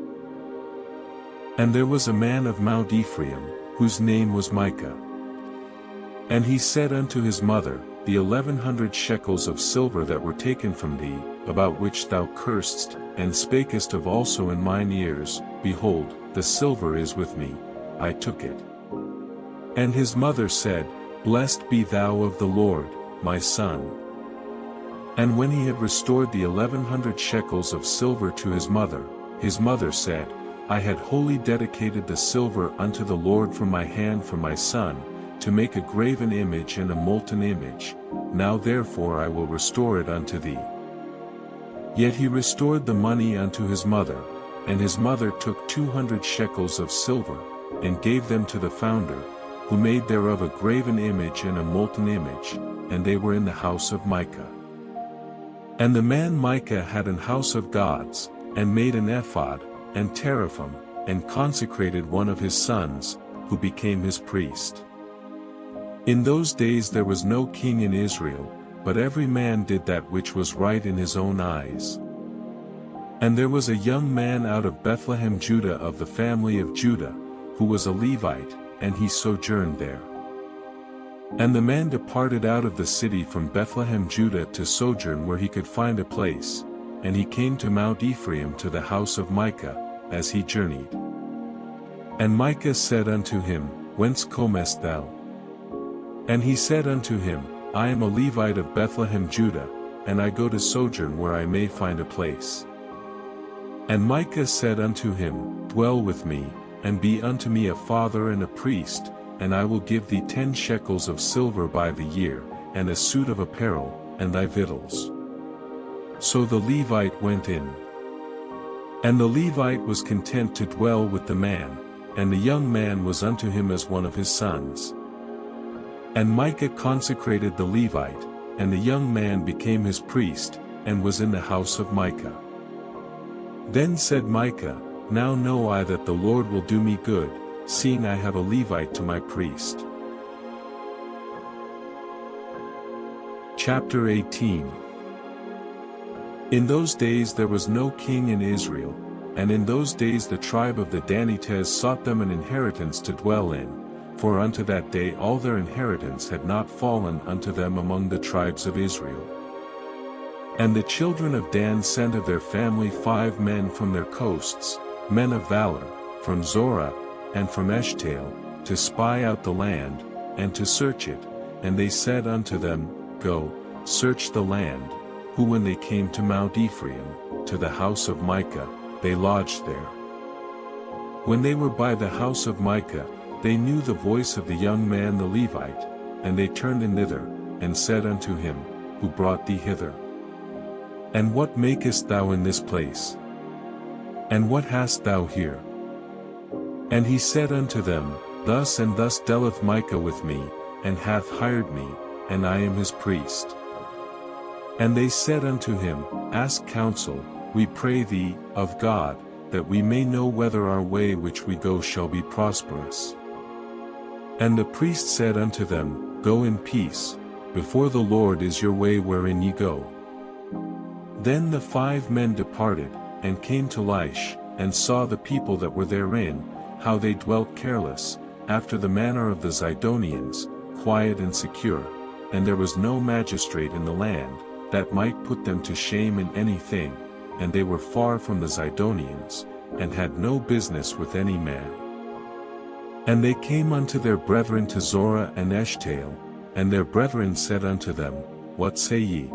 And there was a man of Mount Ephraim, whose name was Micah. And he said unto his mother, The 1,100 shekels of silver that were taken from thee, about which thou cursedst, and spakest of also in mine ears, behold, the silver is with me, I took it. And his mother said, Blessed be thou of the Lord, my son. And when he had restored the 1,100 shekels of silver to his mother said, I had wholly dedicated the silver unto the Lord from my hand for my son, to make a graven image and a molten image, now therefore I will restore it unto thee. Yet he restored the money unto his mother, and his mother took 200 shekels of silver, and gave them to the founder, who made thereof a graven image and a molten image, and they were in the house of Micah. And the man Micah had an house of gods, and made an ephod, and teraphim, and consecrated one of his sons, who became his priest. In those days there was no king in Israel, but every man did that which was right in his own eyes. And there was a young man out of Bethlehem Judah of the family of Judah, who was a Levite, and he sojourned there. And the man departed out of the city from Bethlehem Judah to sojourn where he could find a place, and he came to Mount Ephraim to the house of Micah, as he journeyed. And Micah said unto him, Whence comest thou? And he said unto him, I am a Levite of Bethlehem Judah, and I go to sojourn where I may find a place. And Micah said unto him, Dwell with me, and be unto me a father and a priest, and I will give thee 10 shekels of silver by the year, and a suit of apparel, and thy victuals. So the Levite went in. And the Levite was content to dwell with the man, and the young man was unto him as one of his sons. And Micah consecrated the Levite, and the young man became his priest, and was in the house of Micah. Then said Micah, Now know I that the Lord will do me good, seeing I have a Levite to my priest. Chapter 18. In those days there was no king in Israel, and in those days the tribe of the Danites sought them an inheritance to dwell in, for unto that day all their inheritance had not fallen unto them among the tribes of Israel. And the children of Dan sent of their family 5 men from their coasts, men of valor, from Zorah, and from Eshtaol, to spy out the land, and to search it, and they said unto them, Go, search the land, who when they came to Mount Ephraim, to the house of Micah, they lodged there. When they were by the house of Micah, they knew the voice of the young man the Levite, and they turned in thither, and said unto him, Who brought thee hither? And what makest thou in this place? And what hast thou here? And he said unto them, Thus and thus dealeth Micah with me, and hath hired me, and I am his priest. And they said unto him, Ask counsel, we pray thee, of God, that we may know whether our way which we go shall be prosperous. And the priest said unto them, Go in peace, before the Lord is your way wherein ye go. Then the 5 men departed, and came to Laish, and saw the people that were therein, how they dwelt careless, after the manner of the Zidonians, quiet and secure, and there was no magistrate in the land, that might put them to shame in anything, and they were far from the Zidonians, and had no business with any man. And they came unto their brethren to Zorah and Eshtaol, and their brethren said unto them, What say ye?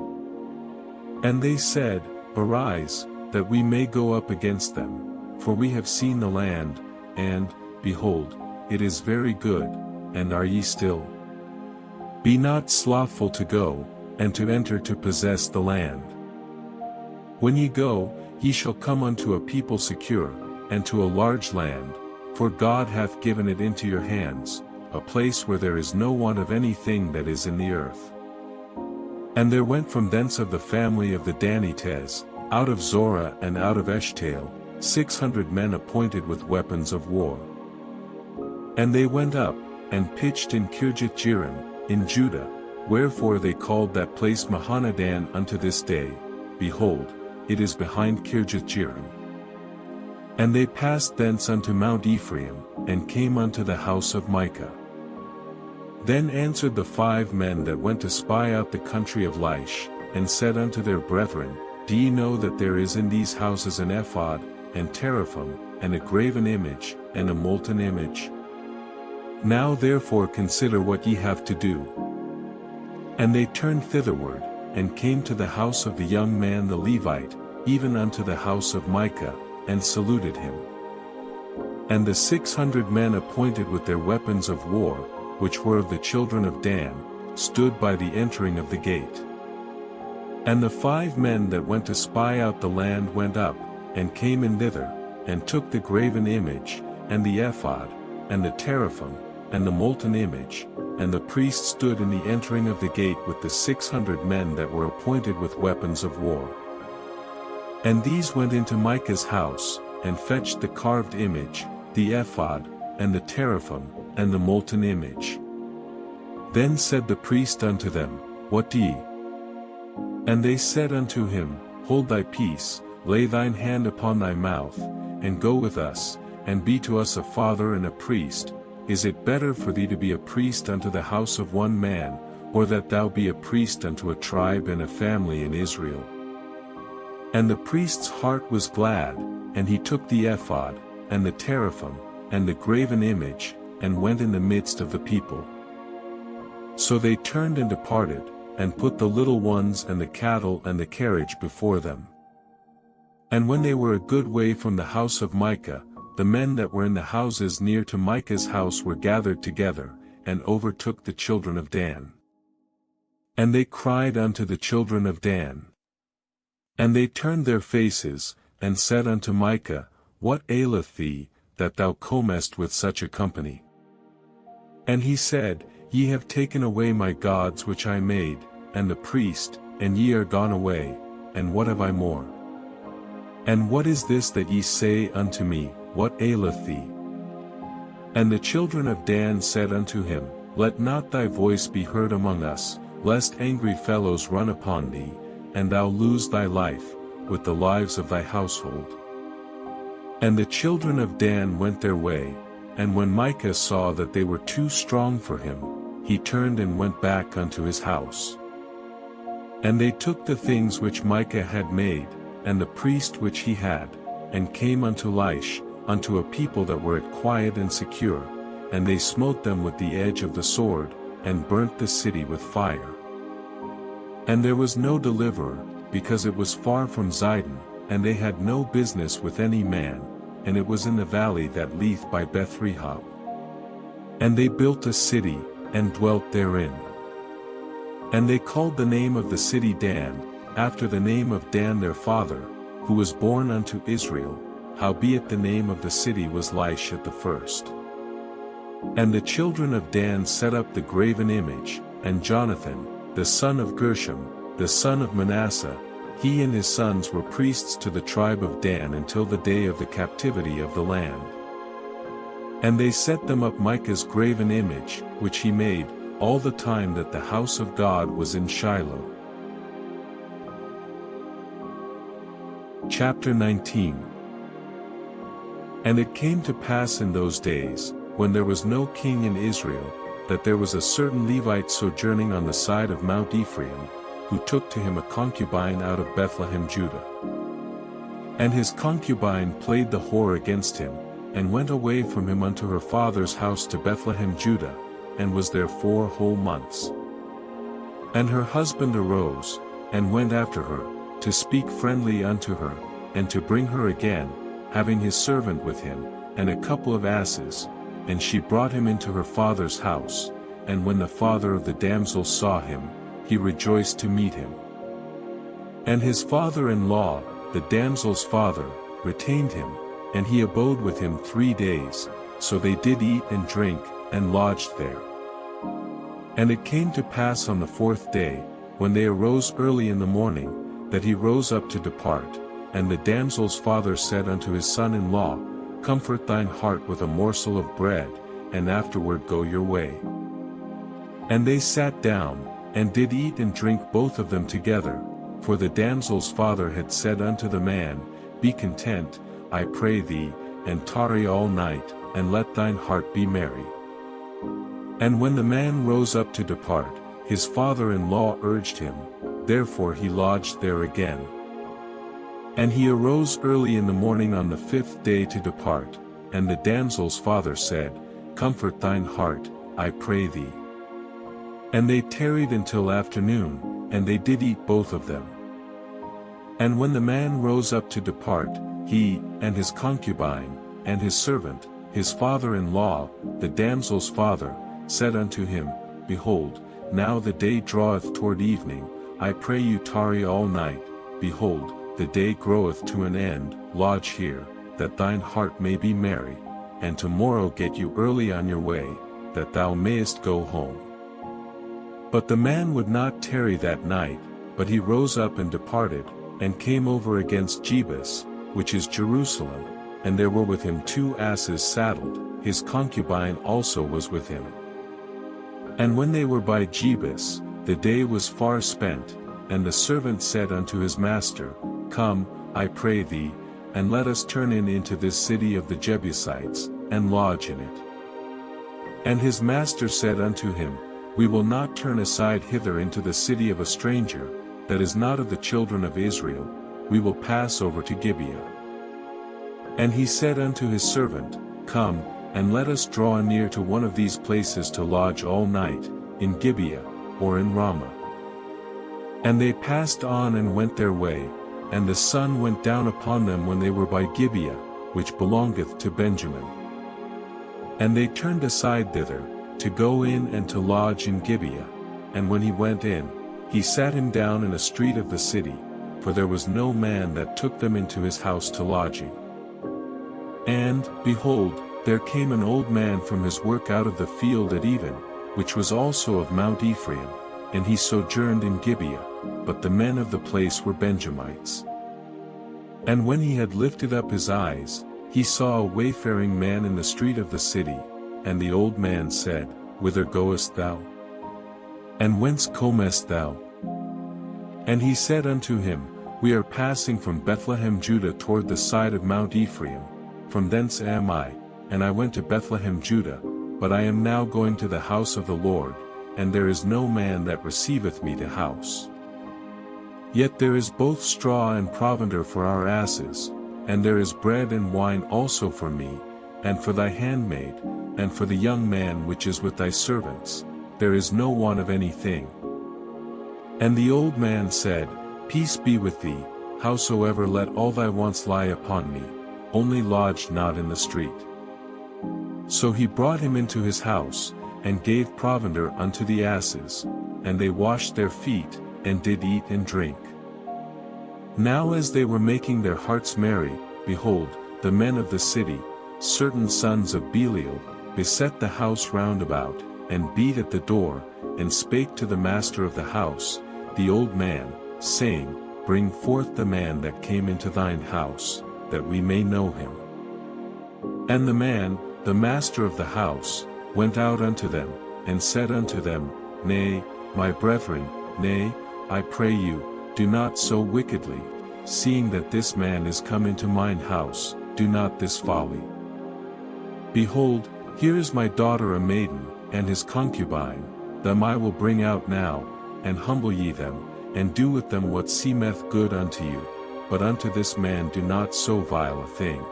And they said, Arise, that we may go up against them, for we have seen the land, and, behold, it is very good, and are ye still? Be not slothful to go, and to enter to possess the land. When ye go, ye shall come unto a people secure, and to a large land, for God hath given it into your hands, a place where there is no want of anything that is in the earth. And there went from thence of the family of the Danites, out of Zorah and out of Eshtaol, 600 men appointed with weapons of war. And they went up, and pitched in Kirjath-jearim, in Judah, wherefore they called that place Mahanadan unto this day. Behold, it is behind Kirjath-jearim. And they passed thence unto Mount Ephraim, and came unto the house of Micah. Then answered the 5 men that went to spy out the country of Laish, and said unto their brethren, Do ye know that there is in these houses an ephod, and teraphim, and a graven image, and a molten image? Now therefore consider what ye have to do. And they turned thitherward, and came to the house of the young man the Levite, even unto the house of Micah, and saluted him. And the 600 men appointed with their weapons of war, which were of the children of Dan, stood by the entering of the gate. And the 5 men that went to spy out the land went up, and came in thither, and took the graven image, and the ephod, and the teraphim, and the molten image, and the priest stood in the entering of the gate with the 600 men that were appointed with weapons of war. And these went into Micah's house, and fetched the carved image, the ephod, and the teraphim, and the molten image. Then said the priest unto them, What do ye? And they said unto him, Hold thy peace, lay thine hand upon thy mouth, and go with us, and be to us a father and a priest. Is it better for thee to be a priest unto the house of one man, or that thou be a priest unto a tribe and a family in Israel? And the priest's heart was glad, and he took the ephod, and the teraphim, and the graven image, and went in the midst of the people. So they turned and departed, and put the little ones and the cattle and the carriage before them. And when they were a good way from the house of Micah, the men that were in the houses near to Micah's house were gathered together, and overtook the children of Dan. And they cried unto the children of Dan. And they turned their faces, and said unto Micah, What aileth thee, that thou comest with such a company? And he said, Ye have taken away my gods which I made, and the priest, and ye are gone away, and what have I more? And what is this that ye say unto me, What aileth thee? And the children of Dan said unto him, Let not thy voice be heard among us, lest angry fellows run upon thee, and thou lose thy life, with the lives of thy household. And the children of Dan went their way, and when Micah saw that they were too strong for him, he turned and went back unto his house. And they took the things which Micah had made, and the priest which he had, and came unto Laish, unto a people that were at quiet and secure, and they smote them with the edge of the sword, and burnt the city with fire. And there was no deliverer, because it was far from Zidon, and they had no business with any man, and it was in the valley that lieth by Beth-rehob. And they built a city, and dwelt therein. And they called the name of the city Dan, after the name of Dan their father, who was born unto Israel, howbeit the name of the city was Laish at the first. And the children of Dan set up the graven image, and Jonathan, the son of Gershom, the son of Manasseh, He and his sons were priests to the tribe of Dan until the day of the captivity of the land. And they set them up Micah's graven image, which he made, all the time that the house of God was in Shiloh. Chapter 19. And it came to pass in those days, when there was no king in Israel, that there was a certain Levite sojourning on the side of Mount Ephraim, who took to him a concubine out of Bethlehem Judah. And his concubine played the whore against him, and went away from him unto her father's house to Bethlehem Judah, and was there 4 whole months. And her husband arose, and went after her, to speak friendly unto her, and to bring her again, having his servant with him, and a couple of asses, and she brought him into her father's house, and when the father of the damsel saw him, he rejoiced to meet him. And his father-in-law, the damsel's father, retained him, and he abode with him 3 days, so they did eat and drink, and lodged there. And it came to pass on the 4th day, when they arose early in the morning, that he rose up to depart, and the damsel's father said unto his son-in-law, Comfort thine heart with a morsel of bread, and afterward go your way. And they sat down, and did eat and drink both of them together, for the damsel's father had said unto the man, Be content, I pray thee, and tarry all night, and let thine heart be merry. And when the man rose up to depart, his father-in-law urged him, therefore he lodged there again. And he arose early in the morning on the 5th day to depart, and the damsel's father said, Comfort thine heart, I pray thee. And they tarried until afternoon, and they did eat both of them. And when the man rose up to depart, he, and his concubine, and his servant, his father-in-law, the damsel's father, said unto him, Behold, now the day draweth toward evening, I pray you tarry all night, behold, the day groweth to an end, lodge here, that thine heart may be merry, and tomorrow get you early on your way, that thou mayest go home. But the man would not tarry that night, but he rose up and departed, and came over against Jebus, which is Jerusalem, and there were with him 2 asses saddled, his concubine also was with him. And when they were by Jebus, the day was far spent, and the servant said unto his master, Come, I pray thee, and let us turn in into this city of the Jebusites, and lodge in it. And his master said unto him, We will not turn aside hither into the city of a stranger, that is not of the children of Israel, we will pass over to Gibeah. And he said unto his servant, Come, and let us draw near to one of these places to lodge all night, in Gibeah, or in Ramah. And they passed on and went their way, and the sun went down upon them when they were by Gibeah, which belongeth to Benjamin. And they turned aside thither, to go in and to lodge in Gibeah, and when he went in, he sat him down in a street of the city, for there was no man that took them into his house to lodging. And, behold, there came an old man from his work out of the field at even, which was also of Mount Ephraim, and he sojourned in Gibeah, but the men of the place were Benjamites. And when he had lifted up his eyes, he saw a wayfaring man in the street of the city, and the old man said, Whither goest thou? And whence comest thou? And he said unto him, We are passing from Bethlehem Judah toward the side of Mount Ephraim, from thence am I, and I went to Bethlehem Judah, but I am now going to the house of the Lord, and there is no man that receiveth me to house. Yet there is both straw and provender for our asses, and there is bread and wine also for me, and for thy handmaid, and for the young man which is with thy servants, there is no want of anything. And the old man said, Peace be with thee, howsoever let all thy wants lie upon me, only lodge not in the street. So he brought him into his house, and gave provender unto the asses, and they washed their feet, and did eat and drink. Now as they were making their hearts merry, behold, the men of the city, certain sons of Belial, beset the house round about, and beat at the door, and spake to the master of the house, the old man, saying, bring forth the man that came into thine house, that we may know him. And the man, the master of the house, went out unto them, and said unto them, Nay, my brethren, nay, I pray you, do not so wickedly, seeing that this man is come into mine house, do not this folly. Behold, here is my daughter a maiden, and his concubine, them I will bring out now, and humble ye them, and do with them what seemeth good unto you, but unto this man do not so vile a thing.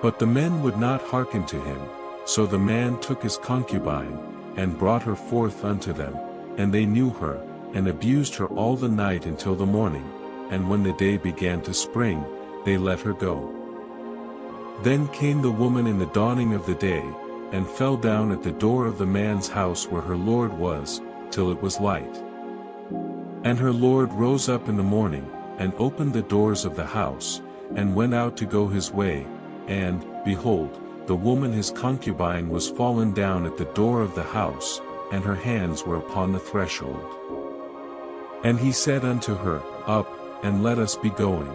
But the men would not hearken to him, so the man took his concubine, and brought her forth unto them, and they knew her, and abused her all the night until the morning, and when the day began to spring, they let her go. Then came the woman in the dawning of the day, and fell down at the door of the man's house where her lord was, till it was light. And her lord rose up in the morning, and opened the doors of the house, and went out to go his way, and, behold, the woman his concubine was fallen down at the door of the house, and her hands were upon the threshold. And he said unto her, Up, and let us be going.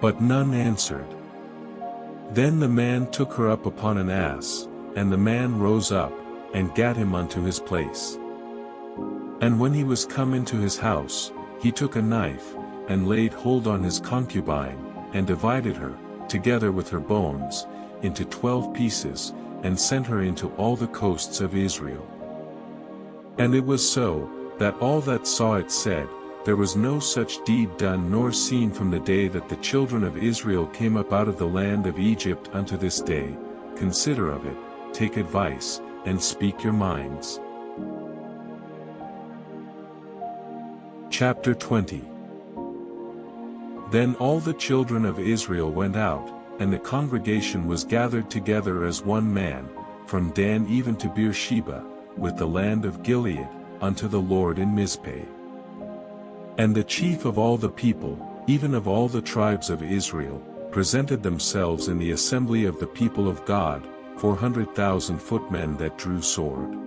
But none answered. Then the man took her up upon an ass, and the man rose up, and gat him unto his place. And when he was come into his house, he took a knife, and laid hold on his concubine, and divided her, together with her bones, into 12 pieces, and sent her into all the coasts of Israel. And it was so, that all that saw it said, There was no such deed done nor seen from the day that the children of Israel came up out of the land of Egypt unto this day. Consider of it, take advice, and speak your minds. Chapter 20. Then all the children of Israel went out, and the congregation was gathered together as one man, from Dan even to Beersheba, with the land of Gilead, unto the Lord in Mizpeh. And the chief of all the people, even of all the tribes of Israel, presented themselves in the assembly of the people of God, 400,000 footmen that drew sword.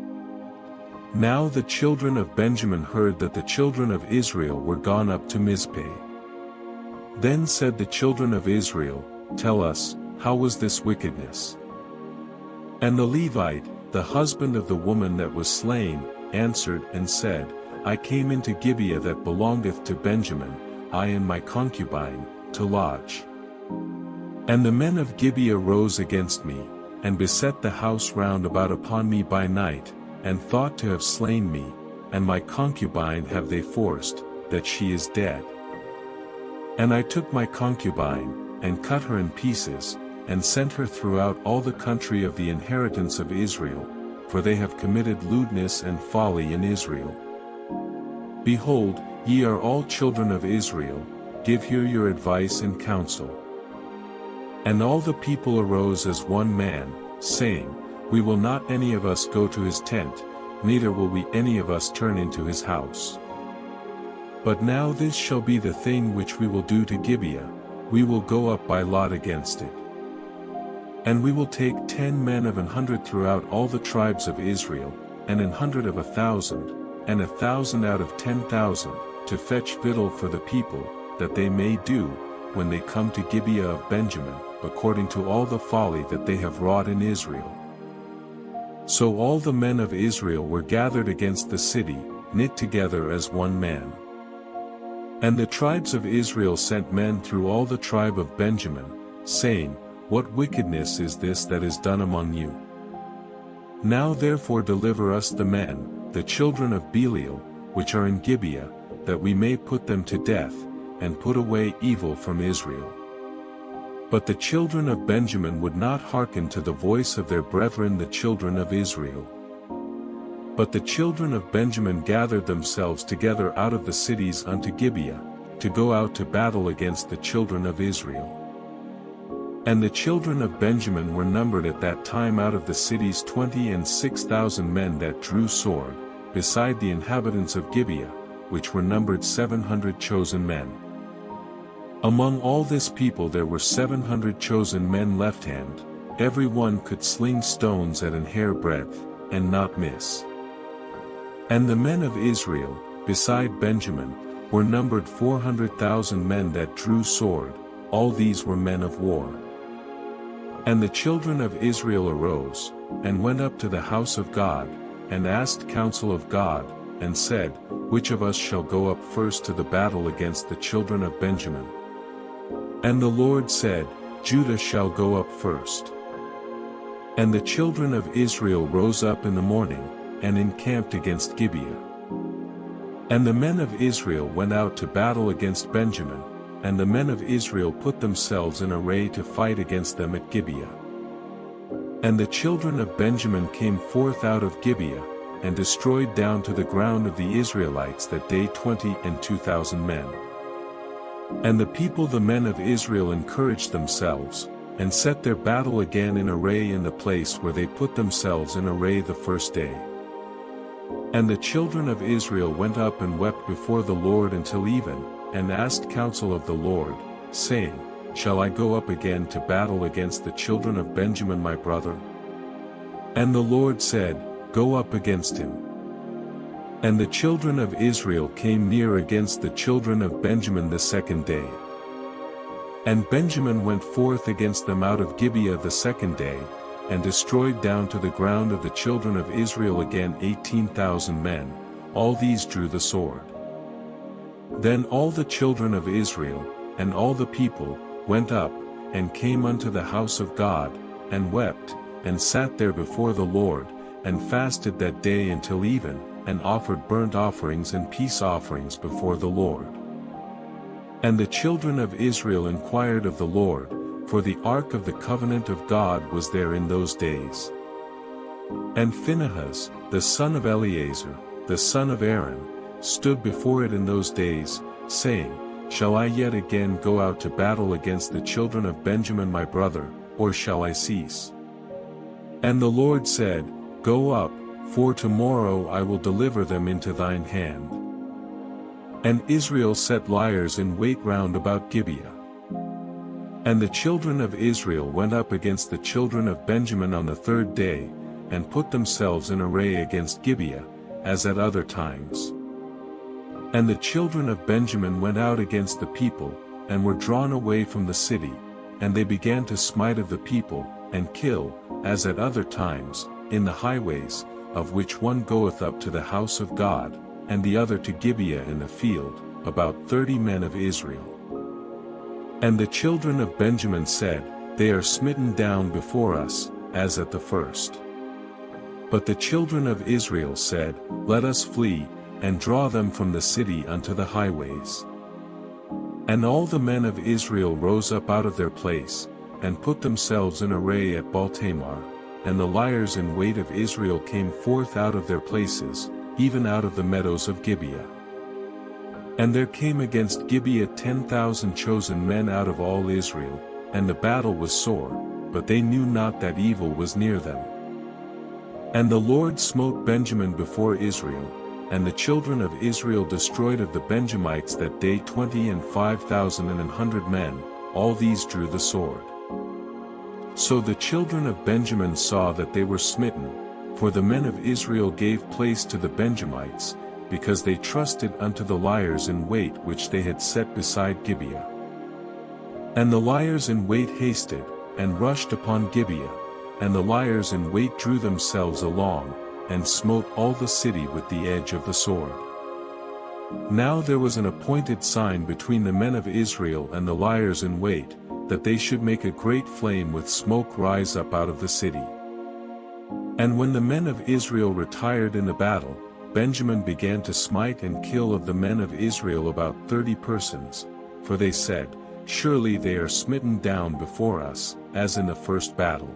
Now the children of Benjamin heard that the children of Israel were gone up to Mizpeh. Then said the children of Israel, Tell us, how was this wickedness? And the Levite, the husband of the woman that was slain, answered and said, I came into Gibeah that belongeth to Benjamin, I and my concubine, to lodge. And the men of Gibeah rose against me, and beset the house round about upon me by night, and thought to have slain me, and my concubine have they forced, that she is dead. And I took my concubine, and cut her in pieces, and sent her throughout all the country of the inheritance of Israel, for they have committed lewdness and folly in Israel. Behold, ye are all children of Israel, give here your advice and counsel. And all the people arose as one man, saying, We will not any of us go to his tent, neither will we any of us turn into his house. But now this shall be the thing which we will do to Gibeah, we will go up by lot against it. And we will take 10 men of 100 throughout all the tribes of Israel, and 100 of 1,000, and 1,000 out of 10,000, to fetch victual for the people, that they may do, when they come to Gibeah of Benjamin, according to all the folly that they have wrought in Israel. So all the men of Israel were gathered against the city, knit together as one man. And the tribes of Israel sent men through all the tribe of Benjamin, saying, What wickedness is this that is done among you? Now therefore deliver us the men, the children of Belial, which are in Gibeah, that we may put them to death, and put away evil from Israel. But the children of Benjamin would not hearken to the voice of their brethren the children of Israel. But the children of Benjamin gathered themselves together out of the cities unto Gibeah, to go out to battle against the children of Israel. And the children of Benjamin were numbered at that time out of the cities 26,000 men that drew sword, beside the inhabitants of Gibeah, which were numbered 700 chosen men. Among all this people there were 700 chosen men left hand, every one could sling stones at an hair breadth, and not miss. And the men of Israel, beside Benjamin, were numbered 400,000 men that drew sword, all these were men of war. And the children of Israel arose, and went up to the house of God, and asked counsel of God, and said, Which of us shall go up first to the battle against the children of Benjamin? And the Lord said, Judah shall go up first. And the children of Israel rose up in the morning, and encamped against Gibeah. And the men of Israel went out to battle against Benjamin, and the men of Israel put themselves in array to fight against them at Gibeah. And the children of Benjamin came forth out of Gibeah, and destroyed down to the ground of the Israelites that day 22,000 men. And the people the men of Israel encouraged themselves, and set their battle again in array in the place where they put themselves in array the first day. And the children of Israel went up and wept before the Lord until even, and asked counsel of the Lord, saying, Shall I go up again to battle against the children of Benjamin my brother? And the Lord said, Go up against him. And the children of Israel came near against the children of Benjamin the second day. And Benjamin went forth against them out of Gibeah the second day, and destroyed down to the ground of the children of Israel again 18,000 men, all these drew the sword. Then all the children of Israel, and all the people, went up, and came unto the house of God, and wept, and sat there before the Lord, and fasted that day until even, and offered burnt offerings and peace offerings before the Lord. And the children of Israel inquired of the Lord, for the ark of the covenant of God was there in those days. And Phinehas, the son of Eleazar, the son of Aaron, stood before it in those days, saying, Shall I yet again go out to battle against the children of Benjamin my brother, or shall I cease? And the Lord said, Go up, for tomorrow I will deliver them into thine hand. And Israel set liers in wait round about Gibeah. And the children of Israel went up against the children of Benjamin on the third day, and put themselves in array against Gibeah, as at other times. And the children of Benjamin went out against the people, and were drawn away from the city, and they began to smite of the people, and kill, as at other times, in the highways, of which one goeth up to the house of God, and the other to Gibeah in the field, about 30 men of Israel. And the children of Benjamin said, They are smitten down before us, as at the first. But the children of Israel said, Let us flee, and draw them from the city unto the highways. And all the men of Israel rose up out of their place, and put themselves in array at Baal-Tamar, and the liers in wait of Israel came forth out of their places, even out of the meadows of Gibeah. And there came against Gibeah 10,000 chosen men out of all Israel, and the battle was sore, but they knew not that evil was near them. And the Lord smote Benjamin before Israel, and the children of Israel destroyed of the Benjamites that day 25,100 men, all these drew the sword. So the children of Benjamin saw that they were smitten, for the men of Israel gave place to the Benjamites, because they trusted unto the liers in wait which they had set beside Gibeah. And the liers in wait hasted, and rushed upon Gibeah, and the liers in wait drew themselves along, and smote all the city with the edge of the sword. Now there was an appointed sign between the men of Israel and the liers in wait, that they should make a great flame with smoke rise up out of the city. And when the men of Israel retired in the battle, Benjamin began to smite and kill of the men of Israel about 30 persons, for they said, Surely they are smitten down before us, as in the first battle.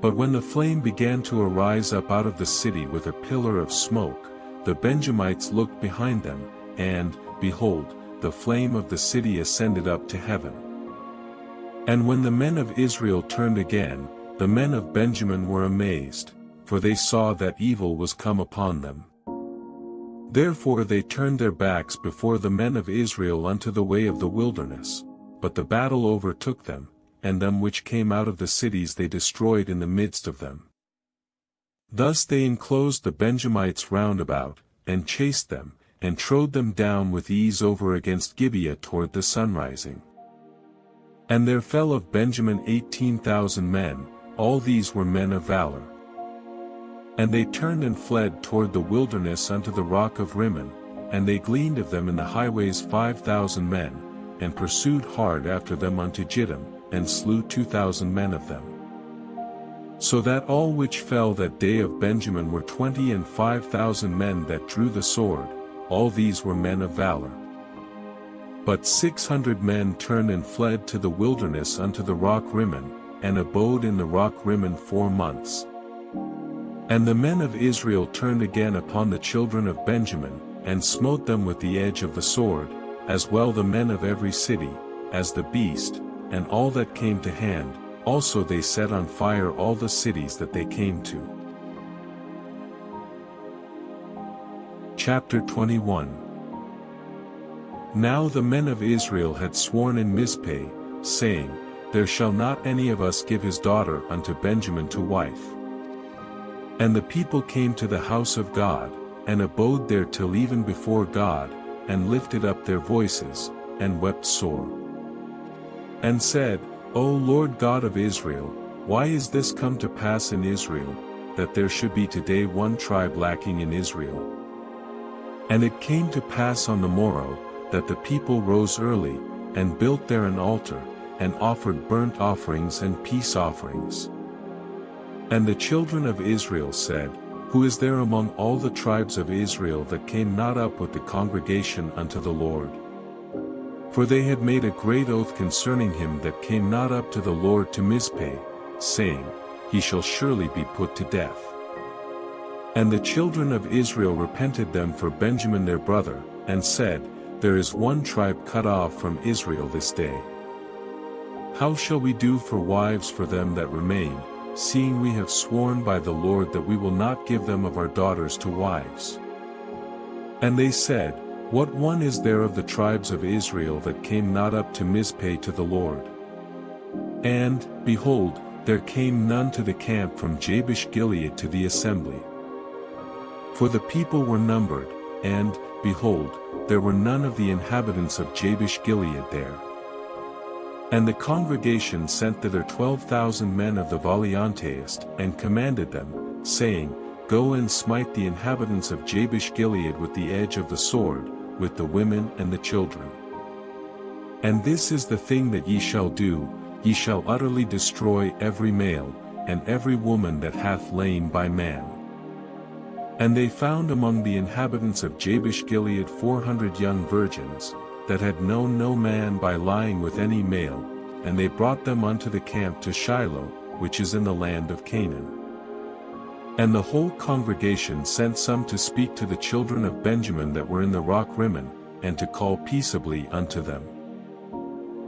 But when the flame began to arise up out of the city with a pillar of smoke, the Benjamites looked behind them, and, behold, the flame of the city ascended up to heaven. And when the men of Israel turned again, the men of Benjamin were amazed, for they saw that evil was come upon them. Therefore they turned their backs before the men of Israel unto the way of the wilderness, but the battle overtook them, and them which came out of the cities they destroyed in the midst of them. Thus they enclosed the Benjamites round about, and chased them, and trode them down with ease over against Gibeah toward the sunrising. And there fell of Benjamin 18,000 men, all these were men of valor. And they turned and fled toward the wilderness unto the rock of Rimmon, and they gleaned of them in the highways 5,000 men, and pursued hard after them unto Jittim, and slew 2,000 men of them. So that all which fell that day of Benjamin were 25,000 men that drew the sword, all these were men of valor. But 600 men turned and fled to the wilderness unto the rock Rimmon, and abode in the rock Rimmon 4 months. And the men of Israel turned again upon the children of Benjamin, and smote them with the edge of the sword, as well the men of every city, as the beast, and all that came to hand. Also they set on fire all the cities that they came to. Chapter 21. Now the men of Israel had sworn in Mizpeh, saying, There shall not any of us give his daughter unto Benjamin to wife. And the people came to the house of God, and abode there till even before God, and lifted up their voices, and wept sore. And said, O Lord God of Israel, why is this come to pass in Israel, that there should be today one tribe lacking in Israel? And it came to pass on the morrow, that the people rose early, and built there an altar, and offered burnt offerings and peace offerings. And the children of Israel said, Who is there among all the tribes of Israel that came not up with the congregation unto the Lord? For they had made a great oath concerning him that came not up to the Lord to Mizpeh, saying, He shall surely be put to death. And the children of Israel repented them for Benjamin their brother, and said, There is one tribe cut off from Israel this day. How shall we do for wives for them that remain, seeing we have sworn by the Lord that we will not give them of our daughters to wives? And they said, What one is there of the tribes of Israel that came not up to Mizpeh to the Lord? And, behold, there came none to the camp from Jabesh Gilead to the assembly. For the people were numbered, and, behold, there were none of the inhabitants of Jabesh Gilead there. And the congregation sent thither 12,000 men of the valiantest, and commanded them, saying, Go and smite the inhabitants of Jabesh Gilead with the edge of the sword, with the women and the children. And this is the thing that ye shall do, ye shall utterly destroy every male, and every woman that hath lain by man. And they found among the inhabitants of Jabesh Gilead 400 young virgins, that had known no man by lying with any male, and they brought them unto the camp to Shiloh, which is in the land of Canaan. And the whole congregation sent some to speak to the children of Benjamin that were in the rock Rimmon, and to call peaceably unto them.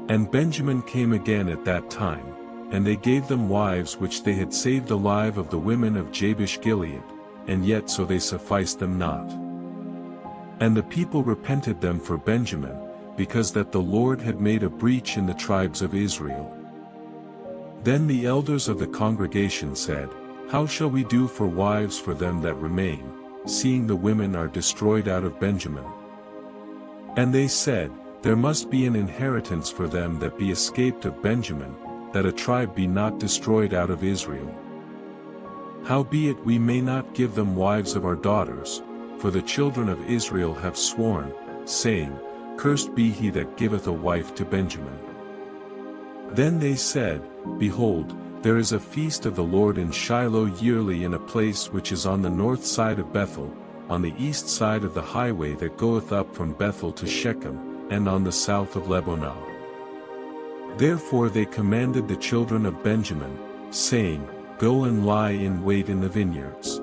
And Benjamin came again at that time, and they gave them wives which they had saved alive of the women of Jabesh Gilead, and yet so they sufficed them not. And the people repented them for Benjamin, because that the Lord had made a breach in the tribes of Israel. Then the elders of the congregation said, How shall we do for wives for them that remain, seeing the women are destroyed out of Benjamin? And they said, There must be an inheritance for them that be escaped of Benjamin, that a tribe be not destroyed out of Israel. Howbeit we may not give them wives of our daughters, for the children of Israel have sworn, saying, Cursed be he that giveth a wife to Benjamin. Then they said, Behold, there is a feast of the Lord in Shiloh yearly in a place which is on the north side of Bethel, on the east side of the highway that goeth up from Bethel to Shechem, and on the south of Lebanon. Therefore they commanded the children of Benjamin, saying, Go and lie in wait in the vineyards.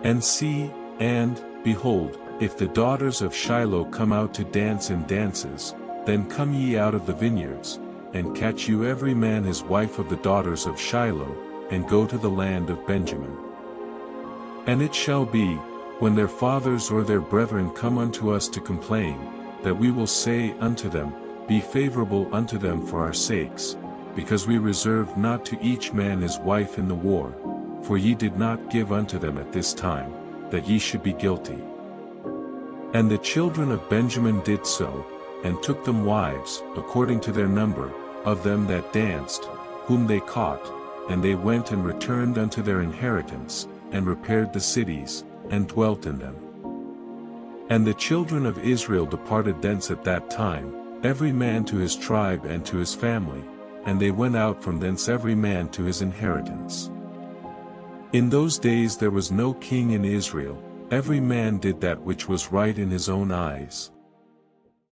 And see, and, behold, if the daughters of Shiloh come out to dance in dances, then come ye out of the vineyards, and catch you every man his wife of the daughters of Shiloh, and go to the land of Benjamin. And it shall be, when their fathers or their brethren come unto us to complain, that we will say unto them, Be favorable unto them for our sakes, because we reserved not to each man his wife in the war, for ye did not give unto them at this time, that ye should be guilty. And the children of Benjamin did so, and took them wives, according to their number, of them that danced, whom they caught, and they went and returned unto their inheritance, and repaired the cities, and dwelt in them. And the children of Israel departed thence at that time, every man to his tribe and to his family, and they went out from thence every man to his inheritance. In those days there was no king in Israel, every man did that which was right in his own eyes.